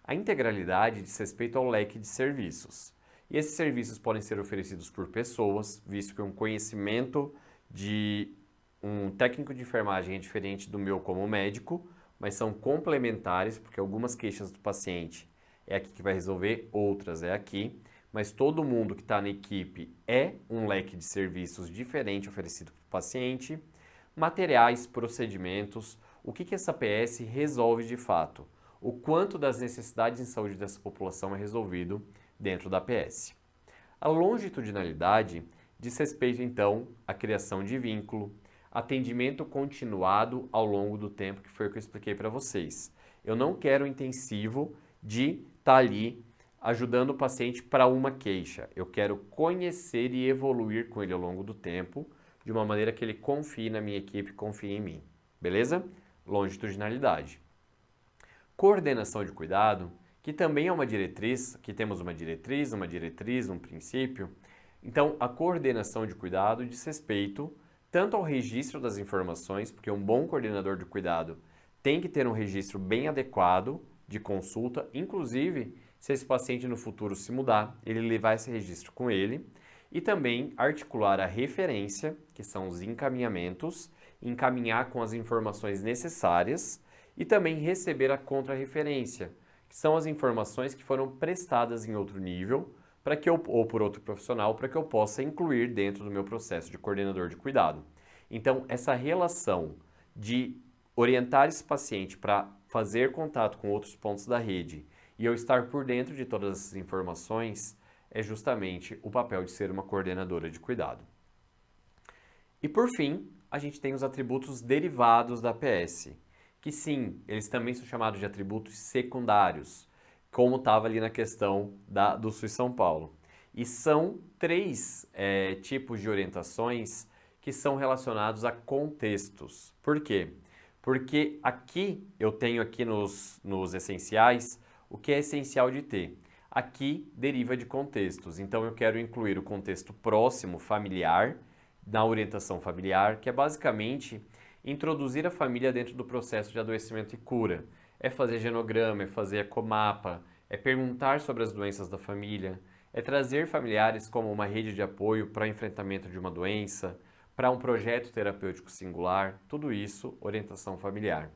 A integralidade diz respeito ao leque de serviços. E esses serviços podem ser oferecidos por pessoas, visto que um conhecimento de um técnico de enfermagem é diferente do meu como médico, mas são complementares, porque algumas queixas do paciente é aqui que vai resolver, outras é aqui, mas todo mundo que está na equipe é um leque de serviços diferente oferecido para o paciente. Materiais, procedimentos, o que essa APS resolve de fato? O quanto das necessidades em saúde dessa população é resolvido dentro da APS. A longitudinalidade diz respeito, então, à criação de vínculo, atendimento continuado ao longo do tempo, que foi o que eu expliquei para vocês. Eu não quero um intensivo de estar ali ajudando o paciente para uma queixa. Eu quero conhecer e evoluir com ele ao longo do tempo, de uma maneira que ele confie na minha equipe, confie em mim. Beleza? Longitudinalidade. Coordenação de cuidado, que também é uma diretriz, aqui temos uma diretriz, um princípio. Então, a coordenação de cuidado diz respeito tanto ao registro das informações, porque um bom coordenador de cuidado tem que ter um registro bem adequado de consulta, inclusive se esse paciente no futuro se mudar, ele levar esse registro com ele, e também articular a referência, que são os encaminhamentos, encaminhar com as informações necessárias e também receber a contra-referência, que são as informações que foram prestadas em outro nível, para que eu, ou por outro profissional, para que eu possa incluir dentro do meu processo de coordenador de cuidado. Então, essa relação de orientar esse paciente para fazer contato com outros pontos da rede e eu estar por dentro de todas essas informações é justamente o papel de ser uma coordenadora de cuidado. E por fim, a gente tem os atributos derivados da APS, que sim, eles também são chamados de atributos secundários, como estava ali na questão do SUS São Paulo. E são 3 tipos de orientações que são relacionados a contextos. Por quê? Porque aqui eu tenho aqui nos essenciais o que é essencial de ter. Aqui deriva de contextos, então eu quero incluir o contexto próximo, familiar, na orientação familiar, que é basicamente introduzir a família dentro do processo de adoecimento e cura. É fazer genograma, é fazer ecomapa, é perguntar sobre as doenças da família, é trazer familiares como uma rede de apoio para o enfrentamento de uma doença, para um projeto terapêutico singular, tudo isso, orientação familiar.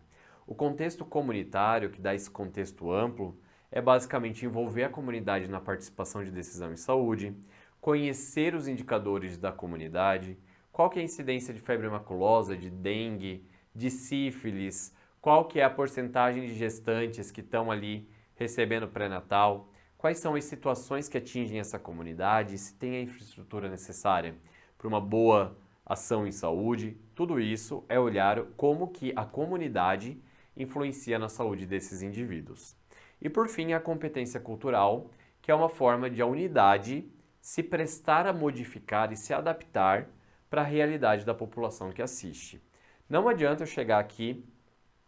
O contexto comunitário, que dá esse contexto amplo, é basicamente envolver a comunidade na participação de decisão em saúde, conhecer os indicadores da comunidade, qual que é a incidência de febre maculosa, de dengue, de sífilis, qual que é a porcentagem de gestantes que estão ali recebendo pré-natal, quais são as situações que atingem essa comunidade, se tem a infraestrutura necessária para uma boa ação em saúde. Tudo isso é olhar como que a comunidade influencia na saúde desses indivíduos. E por fim, a competência cultural, que é uma forma de a unidade se prestar a modificar e se adaptar para a realidade da população que assiste. Não adianta eu chegar aqui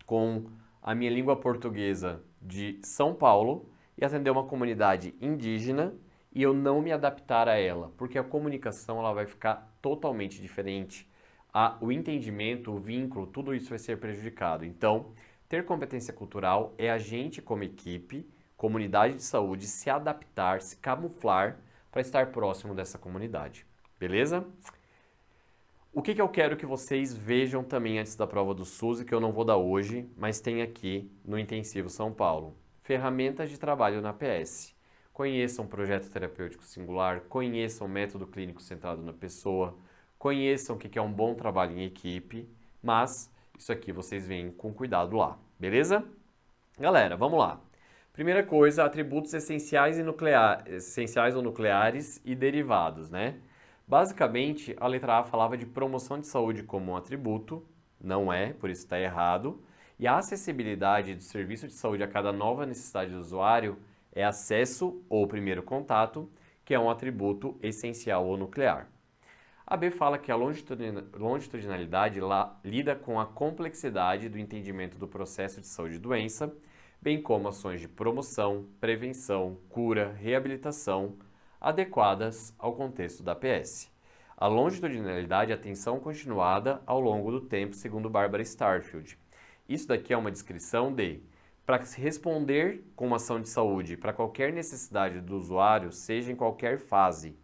com a minha língua portuguesa de São Paulo e atender uma comunidade indígena e eu não me adaptar a ela, porque a comunicação ela vai ficar totalmente diferente. O entendimento, o vínculo, tudo isso vai ser prejudicado. Então, ter competência cultural é a gente como equipe, comunidade de saúde, se adaptar, se camuflar para estar próximo dessa comunidade. Beleza? O que eu quero que vocês vejam também antes da prova do SUS, que eu não vou dar hoje, mas tem aqui no Intensivo São Paulo. Ferramentas de trabalho na PS. Conheçam o projeto terapêutico singular, conheçam o método clínico centrado na pessoa, conheçam o que é um bom trabalho em equipe, mas isso aqui vocês veem com cuidado lá, beleza? Galera, vamos lá. Primeira coisa, atributos essenciais ou nucleares e derivados, né? Basicamente, a letra A falava de promoção de saúde como um atributo, não é, por isso está errado. E a acessibilidade do serviço de saúde a cada nova necessidade do usuário é acesso ou primeiro contato, que é um atributo essencial ou nuclear. A B fala que a longitudinalidade lida com a complexidade do entendimento do processo de saúde e doença, bem como ações de promoção, prevenção, cura, reabilitação, adequadas ao contexto da PS. A longitudinalidade é atenção continuada ao longo do tempo, segundo Barbara Starfield. Isso daqui é uma descrição de, para se responder com uma ação de saúde para qualquer necessidade do usuário, seja em qualquer fase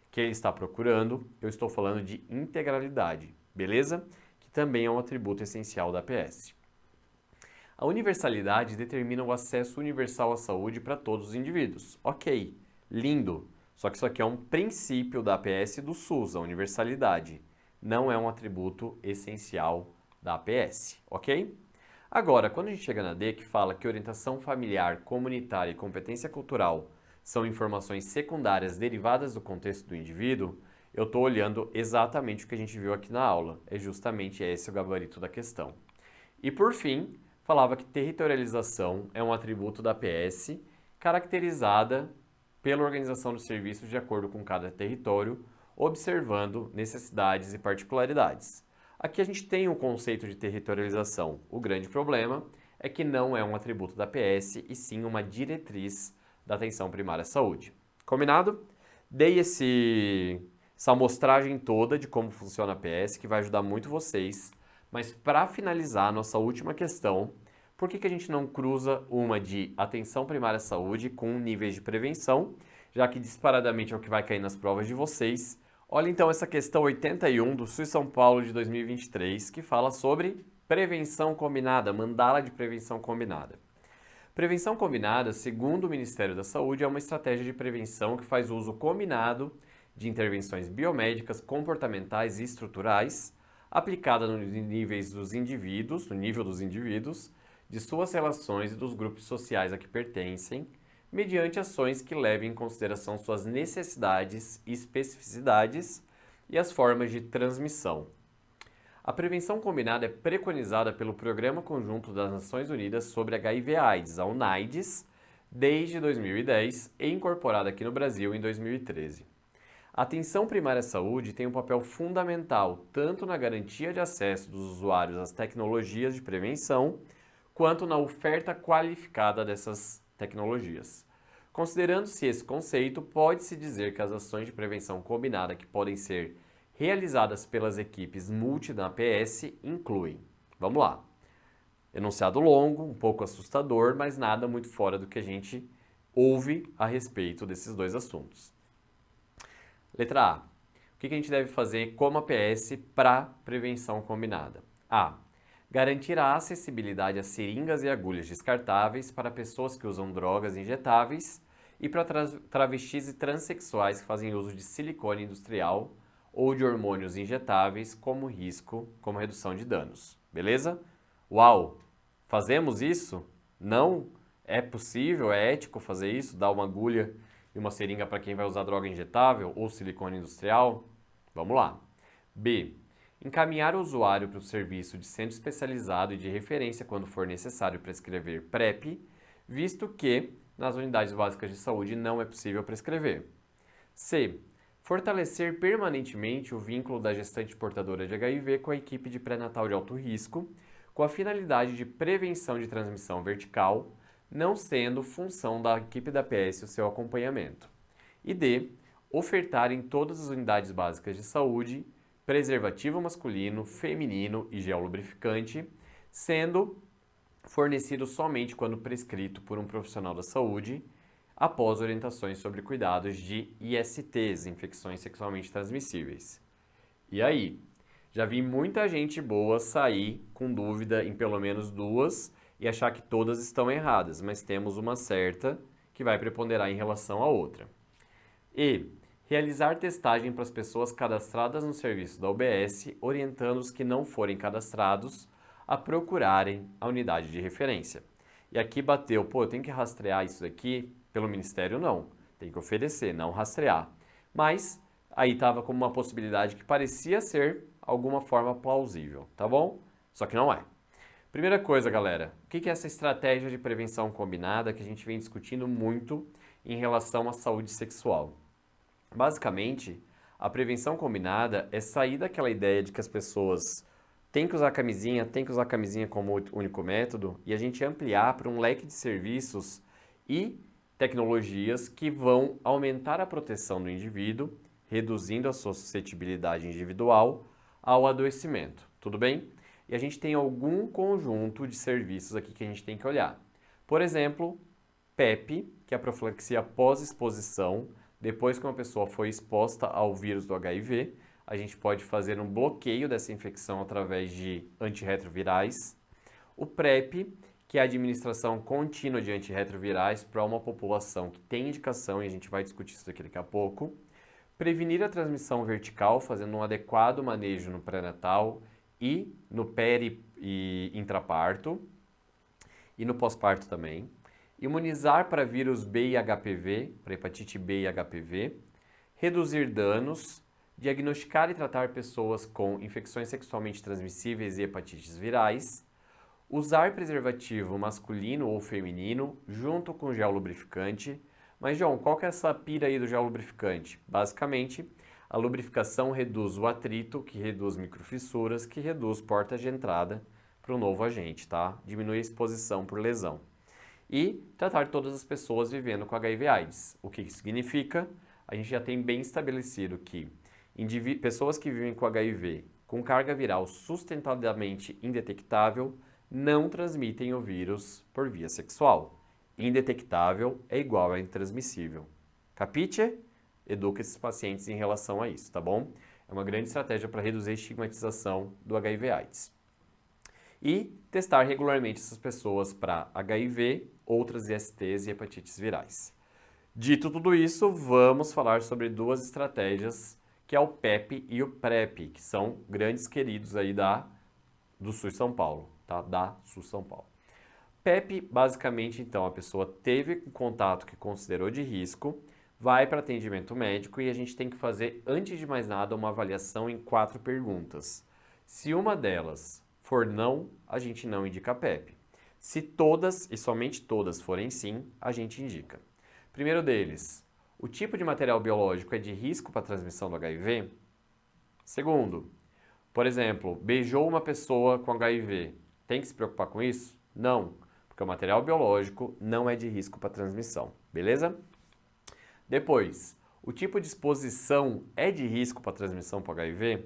que ele está procurando, eu estou falando de integralidade, beleza? Que também é um atributo essencial da PS. A universalidade determina o acesso universal à saúde para todos os indivíduos. Ok, lindo. Só que isso aqui é um princípio da APS e do SUS, a universalidade. Não é um atributo essencial da APS, ok? Agora, quando a gente chega na D, que fala que orientação familiar, comunitária e competência cultural são informações secundárias derivadas do contexto do indivíduo, eu estou olhando exatamente o que a gente viu aqui na aula. É justamente esse o gabarito da questão. E por fim, falava que territorialização é um atributo da APS caracterizada pela organização dos serviços de acordo com cada território, observando necessidades e particularidades. Aqui a gente tem um conceito de territorialização. O grande problema é que não é um atributo da PS e sim uma diretriz da atenção primária à saúde. Combinado? Dei essa amostragem toda de como funciona a PS, que vai ajudar muito vocês, mas para finalizar a nossa última questão, por que a gente não cruza uma de atenção primária à saúde com níveis de prevenção, já que disparadamente é o que vai cair nas provas de vocês? Olha então essa questão 81 do SUS São Paulo de 2023, que fala sobre prevenção combinada, mandala de prevenção combinada. Prevenção combinada, segundo o Ministério da Saúde, é uma estratégia de prevenção que faz uso combinado de intervenções biomédicas, comportamentais e estruturais, aplicada no nível dos indivíduos, de suas relações e dos grupos sociais a que pertencem, mediante ações que levem em consideração suas necessidades e especificidades e as formas de transmissão. A prevenção combinada é preconizada pelo Programa Conjunto das Nações Unidas sobre HIV/AIDS, a UNAIDS, desde 2010 e incorporada aqui no Brasil em 2013. A atenção primária à saúde tem um papel fundamental tanto na garantia de acesso dos usuários às tecnologias de prevenção, quanto na oferta qualificada dessas tecnologias. Considerando-se esse conceito, pode-se dizer que as ações de prevenção combinada que podem ser realizadas pelas equipes multi da APS incluem, vamos lá, enunciado longo, um pouco assustador, mas nada muito fora do que a gente ouve a respeito desses dois assuntos. Letra A. O que a gente deve fazer como APS para prevenção combinada? A. Garantir a acessibilidade a seringas e agulhas descartáveis para pessoas que usam drogas injetáveis e para travestis e transexuais que fazem uso de silicone industrial ou de hormônios injetáveis como redução de danos. Beleza? Uau! Fazemos isso? Não? É possível? É ético fazer isso? Dar uma agulha e uma seringa para quem vai usar droga injetável ou silicone industrial? Vamos lá. B. Encaminhar o usuário para o serviço de centro especializado e de referência quando for necessário prescrever PrEP, visto que nas unidades básicas de saúde não é possível prescrever. C. Fortalecer permanentemente o vínculo da gestante portadora de HIV com a equipe de pré-natal de alto risco, com a finalidade de prevenção de transmissão vertical, não sendo função da equipe da APS o seu acompanhamento. E D. Ofertar em todas as unidades básicas de saúde preservativo masculino, feminino e gel lubrificante, sendo fornecido somente quando prescrito por um profissional da saúde, após orientações sobre cuidados de ISTs, infecções sexualmente transmissíveis. E aí? Já vi muita gente boa sair com dúvida em pelo menos duas e achar que todas estão erradas, mas temos uma certa que vai preponderar em relação à outra. E realizar testagem para as pessoas cadastradas no serviço da UBS, orientando os que não forem cadastrados a procurarem a unidade de referência. E aqui bateu, eu tenho que rastrear isso daqui pelo Ministério? Não. Tem que oferecer, não rastrear. Mas aí estava como uma possibilidade que parecia ser alguma forma plausível, tá bom? Só que não é. Primeira coisa, galera, o que é essa estratégia de prevenção combinada que a gente vem discutindo muito em relação à saúde sexual? Basicamente, a prevenção combinada é sair daquela ideia de que as pessoas têm que usar camisinha como único método e a gente ampliar para um leque de serviços e tecnologias que vão aumentar a proteção do indivíduo, reduzindo a sua suscetibilidade individual ao adoecimento, tudo bem? E a gente tem algum conjunto de serviços aqui que a gente tem que olhar. Por exemplo, PEP, que é a profilaxia pós-exposição. Depois que uma pessoa foi exposta ao vírus do HIV, a gente pode fazer um bloqueio dessa infecção através de antirretrovirais. O PrEP, que é a administração contínua de antirretrovirais para uma população que tem indicação, e a gente vai discutir isso daqui a pouco. Prevenir a transmissão vertical, fazendo um adequado manejo no pré-natal e no peri e intraparto, e no pós-parto também. Imunizar para vírus B e HPV, para hepatite B e HPV, reduzir danos, diagnosticar e tratar pessoas com infecções sexualmente transmissíveis e hepatites virais, usar preservativo masculino ou feminino junto com gel lubrificante. Mas, João, qual que é essa pira aí do gel lubrificante? Basicamente, a lubrificação reduz o atrito, que reduz microfissuras, que reduz portas de entrada para o novo agente, tá? Diminui a exposição por lesão. E tratar todas as pessoas vivendo com HIV/AIDS. O que isso significa? A gente já tem bem estabelecido que pessoas que vivem com HIV com carga viral sustentadamente indetectável não transmitem o vírus por via sexual. Indetectável é igual a intransmissível. Capite? Educa esses pacientes em relação a isso, tá bom? É uma grande estratégia para reduzir a estigmatização do HIV/AIDS. E testar regularmente essas pessoas para HIV, outras ISTs e hepatites virais. Dito tudo isso, vamos falar sobre duas estratégias, que é o PEP e o PrEP, que são grandes queridos aí do SUS São Paulo, tá? Da SUS São Paulo. PEP, basicamente, então, a pessoa teve um contato que considerou de risco, vai para atendimento médico e a gente tem que fazer, antes de mais nada, uma avaliação em 4 perguntas. Se uma delas for não, a gente não indica PEP. Se todas, e somente todas, forem sim, a gente indica. Primeiro deles, o tipo de material biológico é de risco para a transmissão do HIV? Segundo, por exemplo, beijou uma pessoa com HIV, tem que se preocupar com isso? Não, porque o material biológico não é de risco para transmissão, beleza? Depois, o tipo de exposição é de risco para transmissão para HIV?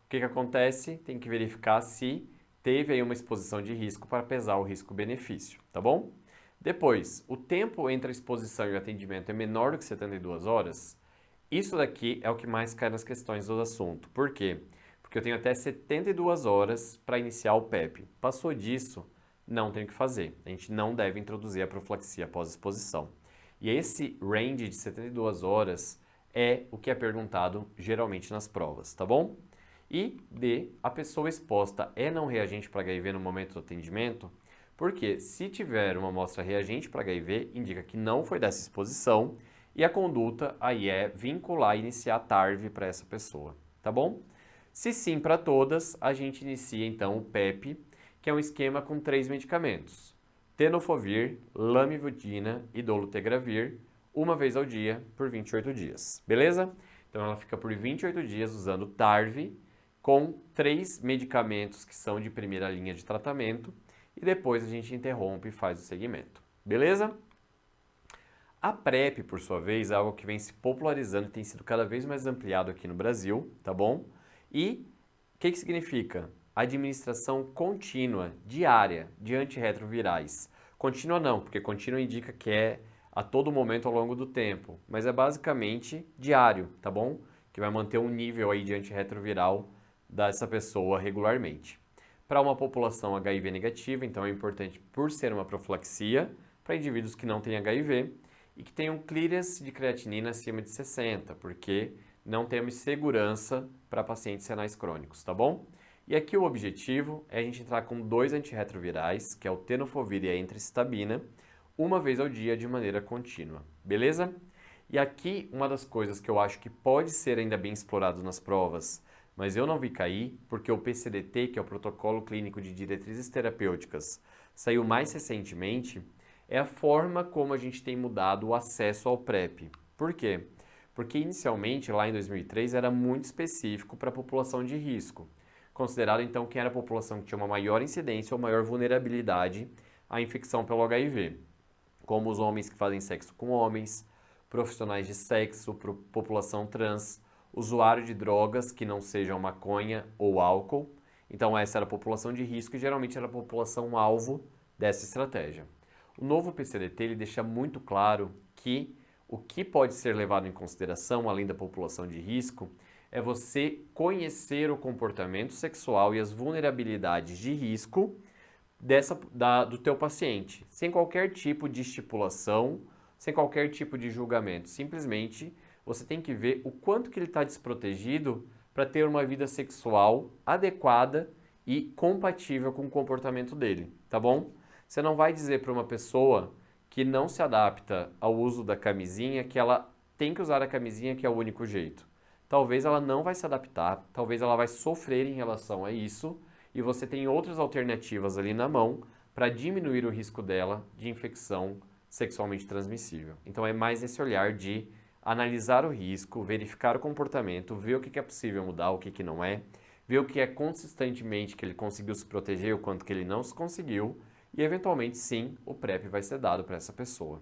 O que acontece? Tem que verificar se teve aí uma exposição de risco para pesar o risco-benefício, tá bom? Depois, o tempo entre a exposição e o atendimento é menor do que 72 horas? Isso daqui é o que mais cai nas questões do assunto. Por quê? Porque eu tenho até 72 horas para iniciar o PEP. Passou disso, não tem o que fazer. A gente não deve introduzir a profilaxia após exposição. E esse range de 72 horas é o que é perguntado geralmente nas provas, tá bom? E D, a pessoa exposta é não reagente para HIV no momento do atendimento? Porque se tiver uma amostra reagente para HIV, indica que não foi dessa exposição e a conduta aí é vincular e iniciar TARV para essa pessoa, tá bom? Se sim para todas, a gente inicia então o PEP, que é um esquema com 3 medicamentos: tenofovir, lamivudina e dolutegravir, uma vez ao dia por 28 dias, beleza? Então ela fica por 28 dias usando TARV com 3 medicamentos que são de primeira linha de tratamento e depois a gente interrompe e faz o segmento, beleza? A PrEP, por sua vez, é algo que vem se popularizando e tem sido cada vez mais ampliado aqui no Brasil, tá bom? E o que significa? Administração contínua, diária, de antirretrovirais. Contínua não, porque contínua indica que é a todo momento ao longo do tempo, mas é basicamente diário, tá bom? Que vai manter um nível aí de antirretroviral dessa pessoa regularmente. Para uma população HIV negativa, então é importante por ser uma profilaxia para indivíduos que não têm HIV e que tenham clearance de creatinina acima de 60, porque não temos segurança para pacientes renais crônicos, tá bom? E aqui o objetivo é a gente entrar com 2 antirretrovirais, que é o tenofovir e a entricitabina, uma vez ao dia de maneira contínua, beleza? E aqui uma das coisas que eu acho que pode ser ainda bem explorado nas provas, mas eu não vi cair, porque o PCDT, que é o Protocolo Clínico de Diretrizes Terapêuticas, saiu mais recentemente, é a forma como a gente tem mudado o acesso ao PrEP. Por quê? Porque inicialmente, lá em 2003, era muito específico para a população de risco, considerado então que era a população que tinha uma maior incidência ou maior vulnerabilidade à infecção pelo HIV, como os homens que fazem sexo com homens, profissionais de sexo, população trans, usuário de drogas que não sejam maconha ou álcool. Então essa era a população de risco e geralmente era a população alvo dessa estratégia. O novo PCDT ele deixa muito claro que o que pode ser levado em consideração, além da população de risco, é você conhecer o comportamento sexual e as vulnerabilidades de risco do teu paciente, sem qualquer tipo de estipulação, sem qualquer tipo de julgamento. Simplesmente você tem que ver o quanto que ele está desprotegido para ter uma vida sexual adequada e compatível com o comportamento dele, tá bom? Você não vai dizer para uma pessoa que não se adapta ao uso da camisinha que ela tem que usar a camisinha, que é o único jeito. Talvez ela não vai se adaptar, talvez ela vai sofrer em relação a isso e você tem outras alternativas ali na mão para diminuir o risco dela de infecção sexualmente transmissível. Então é mais esse olhar de analisar o risco, verificar o comportamento, ver o que é possível mudar, o que não é, ver o que é consistentemente que ele conseguiu se proteger e o quanto que ele não se conseguiu e eventualmente sim o PrEP vai ser dado para essa pessoa.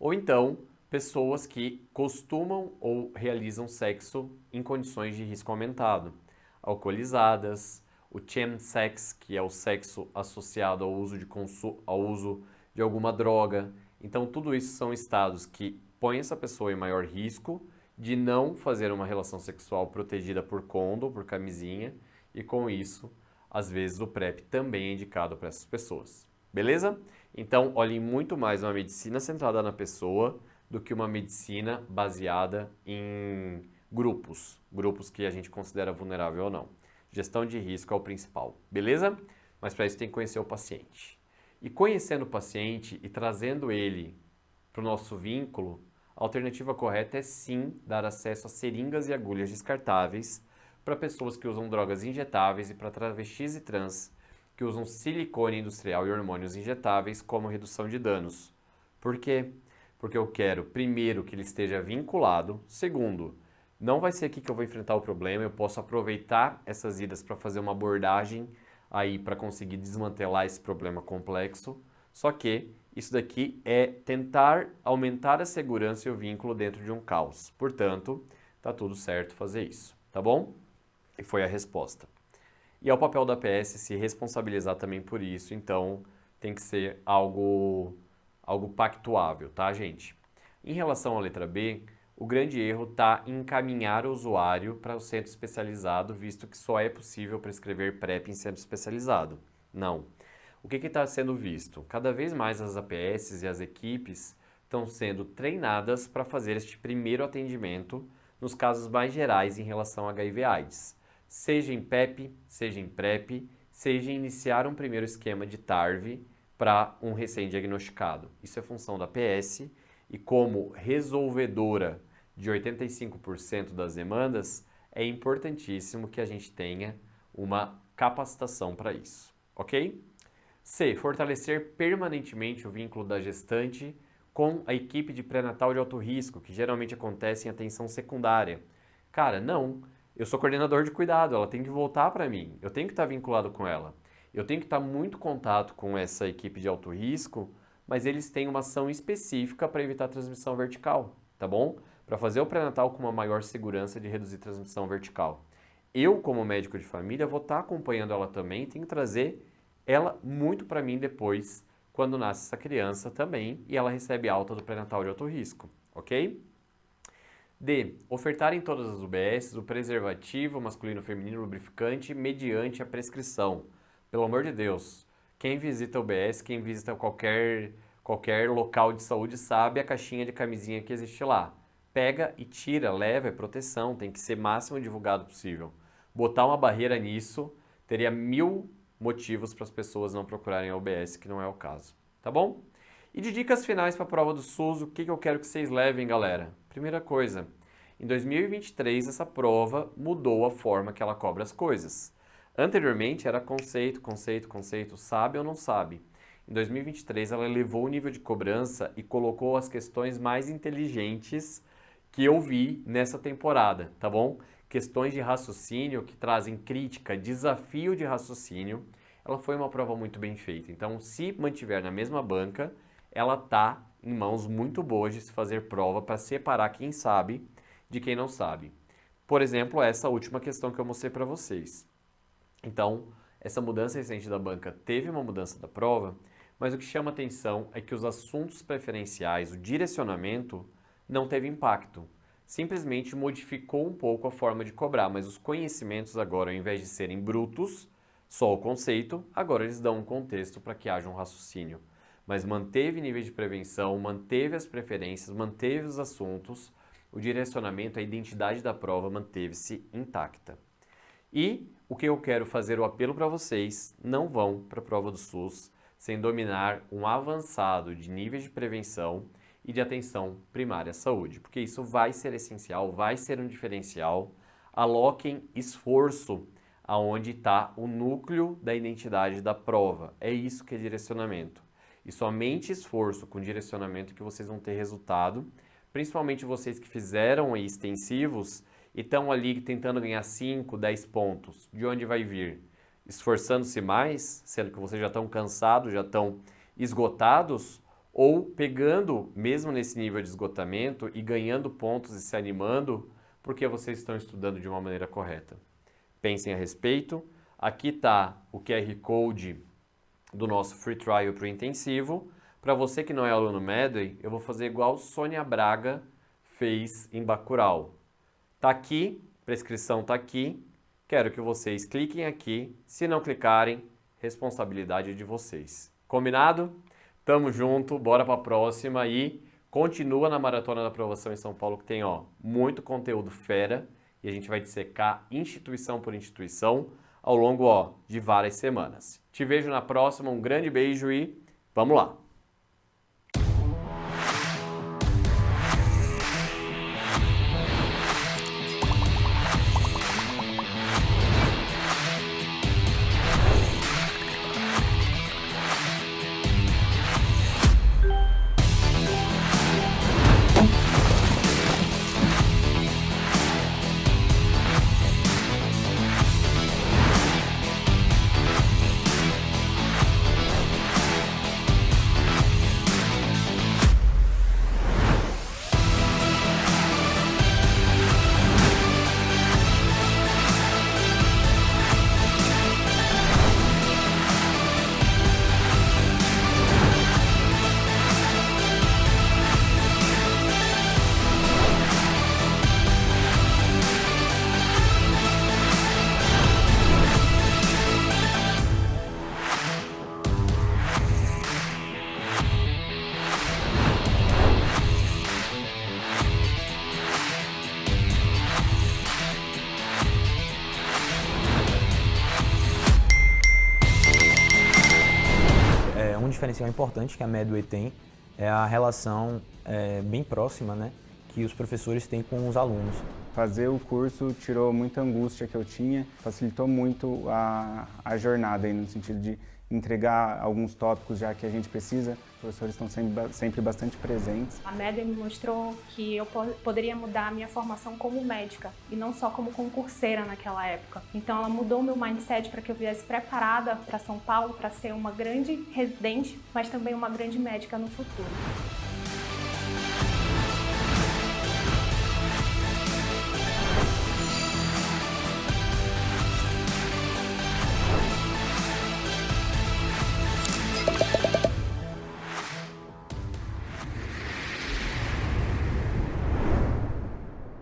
Ou então pessoas que costumam ou realizam sexo em condições de risco aumentado, alcoolizadas, o chemsex, que é o sexo associado ao uso de alguma droga. Então tudo isso são estados que põem essa pessoa em maior risco de não fazer uma relação sexual protegida por condom, por camisinha, e com isso, às vezes o PrEP também é indicado para essas pessoas. Beleza? Então, olhem muito mais uma medicina centrada na pessoa do que uma medicina baseada em grupos que a gente considera vulnerável ou não. Gestão de risco é o principal, beleza? Mas para isso tem que conhecer o paciente. E conhecendo o paciente e trazendo ele para o nosso vínculo, a alternativa correta é sim dar acesso a seringas e agulhas descartáveis para pessoas que usam drogas injetáveis e para travestis e trans que usam silicone industrial e hormônios injetáveis como redução de danos. Por quê? porque eu quero, primeiro, que ele esteja vinculado. Segundo, não vai ser aqui que eu vou enfrentar o problema, eu posso aproveitar essas idas para fazer uma abordagem aí para conseguir desmantelar esse problema complexo. Só que isso daqui é tentar aumentar a segurança e o vínculo dentro de um caos. Portanto, tá tudo certo fazer isso, tá bom? E foi a resposta. E é o papel da PS se responsabilizar também por isso, então tem que ser algo pactuável, tá, gente? Em relação à letra B, o grande erro está em encaminhar o usuário para o centro especializado, visto que só é possível prescrever PrEP em centro especializado. Não. O que está sendo visto? Cada vez mais as APS e as equipes estão sendo treinadas para fazer este primeiro atendimento nos casos mais gerais em relação a HIV/AIDS. Seja em PEP, seja em PrEP, seja iniciar um primeiro esquema de TARV para um recém-diagnosticado. Isso é função da PS e como resolvedora de 85% das demandas, é importantíssimo que a gente tenha uma capacitação para isso, ok? C. Fortalecer permanentemente o vínculo da gestante com a equipe de pré-natal de alto risco, que geralmente acontece em atenção secundária. Cara, não. Eu sou coordenador de cuidado, ela tem que voltar para mim. Eu tenho que estar vinculado com ela. Eu tenho que estar muito em contato com essa equipe de alto risco, mas eles têm uma ação específica para evitar transmissão vertical, tá bom? Para fazer o pré-natal com uma maior segurança de reduzir transmissão vertical. Eu, como médico de família, vou estar acompanhando ela também, tenho que trazer ela muito para mim depois, quando nasce essa criança também, e ela recebe alta do pré-natal de alto risco, ok? D. Ofertar em todas as UBSs o preservativo masculino-feminino lubrificante mediante a prescrição. Pelo amor de Deus, quem visita a UBS, quem visita qualquer local de saúde sabe a caixinha de camisinha que existe lá. Pega e tira, leva, é proteção, tem que ser máximo divulgado possível. Botar uma barreira nisso teria 1000 motivos para as pessoas não procurarem a UBS, que não é o caso, tá bom? E de dicas finais para a prova do SUS, o que eu quero que vocês levem, galera? Primeira coisa, em 2023 essa prova mudou a forma que ela cobra as coisas. Anteriormente era conceito, sabe ou não sabe. Em 2023 ela elevou o nível de cobrança e colocou as questões mais inteligentes que eu vi nessa temporada, tá bom? Questões de raciocínio que trazem crítica, desafio de raciocínio. Ela foi uma prova muito bem feita. Então, se mantiver na mesma banca, ela tá em mãos muito boas de se fazer prova para separar quem sabe de quem não sabe. Por exemplo, essa última questão que eu mostrei para vocês. Então, essa mudança recente da banca teve uma mudança da prova, mas o que chama atenção é que os assuntos preferenciais, o direcionamento, não teve impacto. Simplesmente modificou um pouco a forma de cobrar, mas os conhecimentos agora, ao invés de serem brutos, só o conceito, agora eles dão um contexto para que haja um raciocínio. Mas manteve nível de prevenção, manteve as preferências, manteve os assuntos, o direcionamento, a identidade da prova manteve-se intacta. E o que eu quero fazer o apelo para vocês, não vão para a prova do SUS sem dominar um avançado de níveis de prevenção e de atenção primária à saúde, porque isso vai ser essencial, vai ser um diferencial. Aloquem esforço aonde está o núcleo da identidade da prova. É isso que é direcionamento. E somente esforço com direcionamento que vocês vão ter resultado, principalmente vocês que fizeram aí extensivos e estão ali tentando ganhar 5, 10 pontos. De onde vai vir? Esforçando-se mais, sendo que vocês já estão cansados, já estão esgotados, ou pegando, mesmo nesse nível de esgotamento, e ganhando pontos e se animando, porque vocês estão estudando de uma maneira correta. Pensem a respeito. Aqui está o QR Code do nosso Free Trial para o intensivo. Para você que não é aluno Medway, eu vou fazer igual Sônia Braga fez em Bacurau. Tá aqui, prescrição tá aqui. Quero que vocês cliquem aqui. Se não clicarem, responsabilidade de vocês. Combinado? Tamo junto, bora para a próxima e continua na Maratona da Aprovação em São Paulo, que tem muito conteúdo fera e a gente vai dissecar instituição por instituição ao longo de várias semanas. Te vejo na próxima, um grande beijo e vamos lá! diferencial importante que a Medway tem é a relação bem próxima, né, que os professores têm com os alunos. Fazer o curso tirou muita angústia que eu tinha, facilitou muito a jornada aí, no sentido de entregar alguns tópicos já que a gente precisa. Os professores estão sempre bastante presentes. A Medway me mostrou que eu poderia mudar a minha formação como médica e não só como concurseira naquela época. Então ela mudou o meu mindset para que eu viesse preparada para São Paulo para ser uma grande residente, mas também uma grande médica no futuro.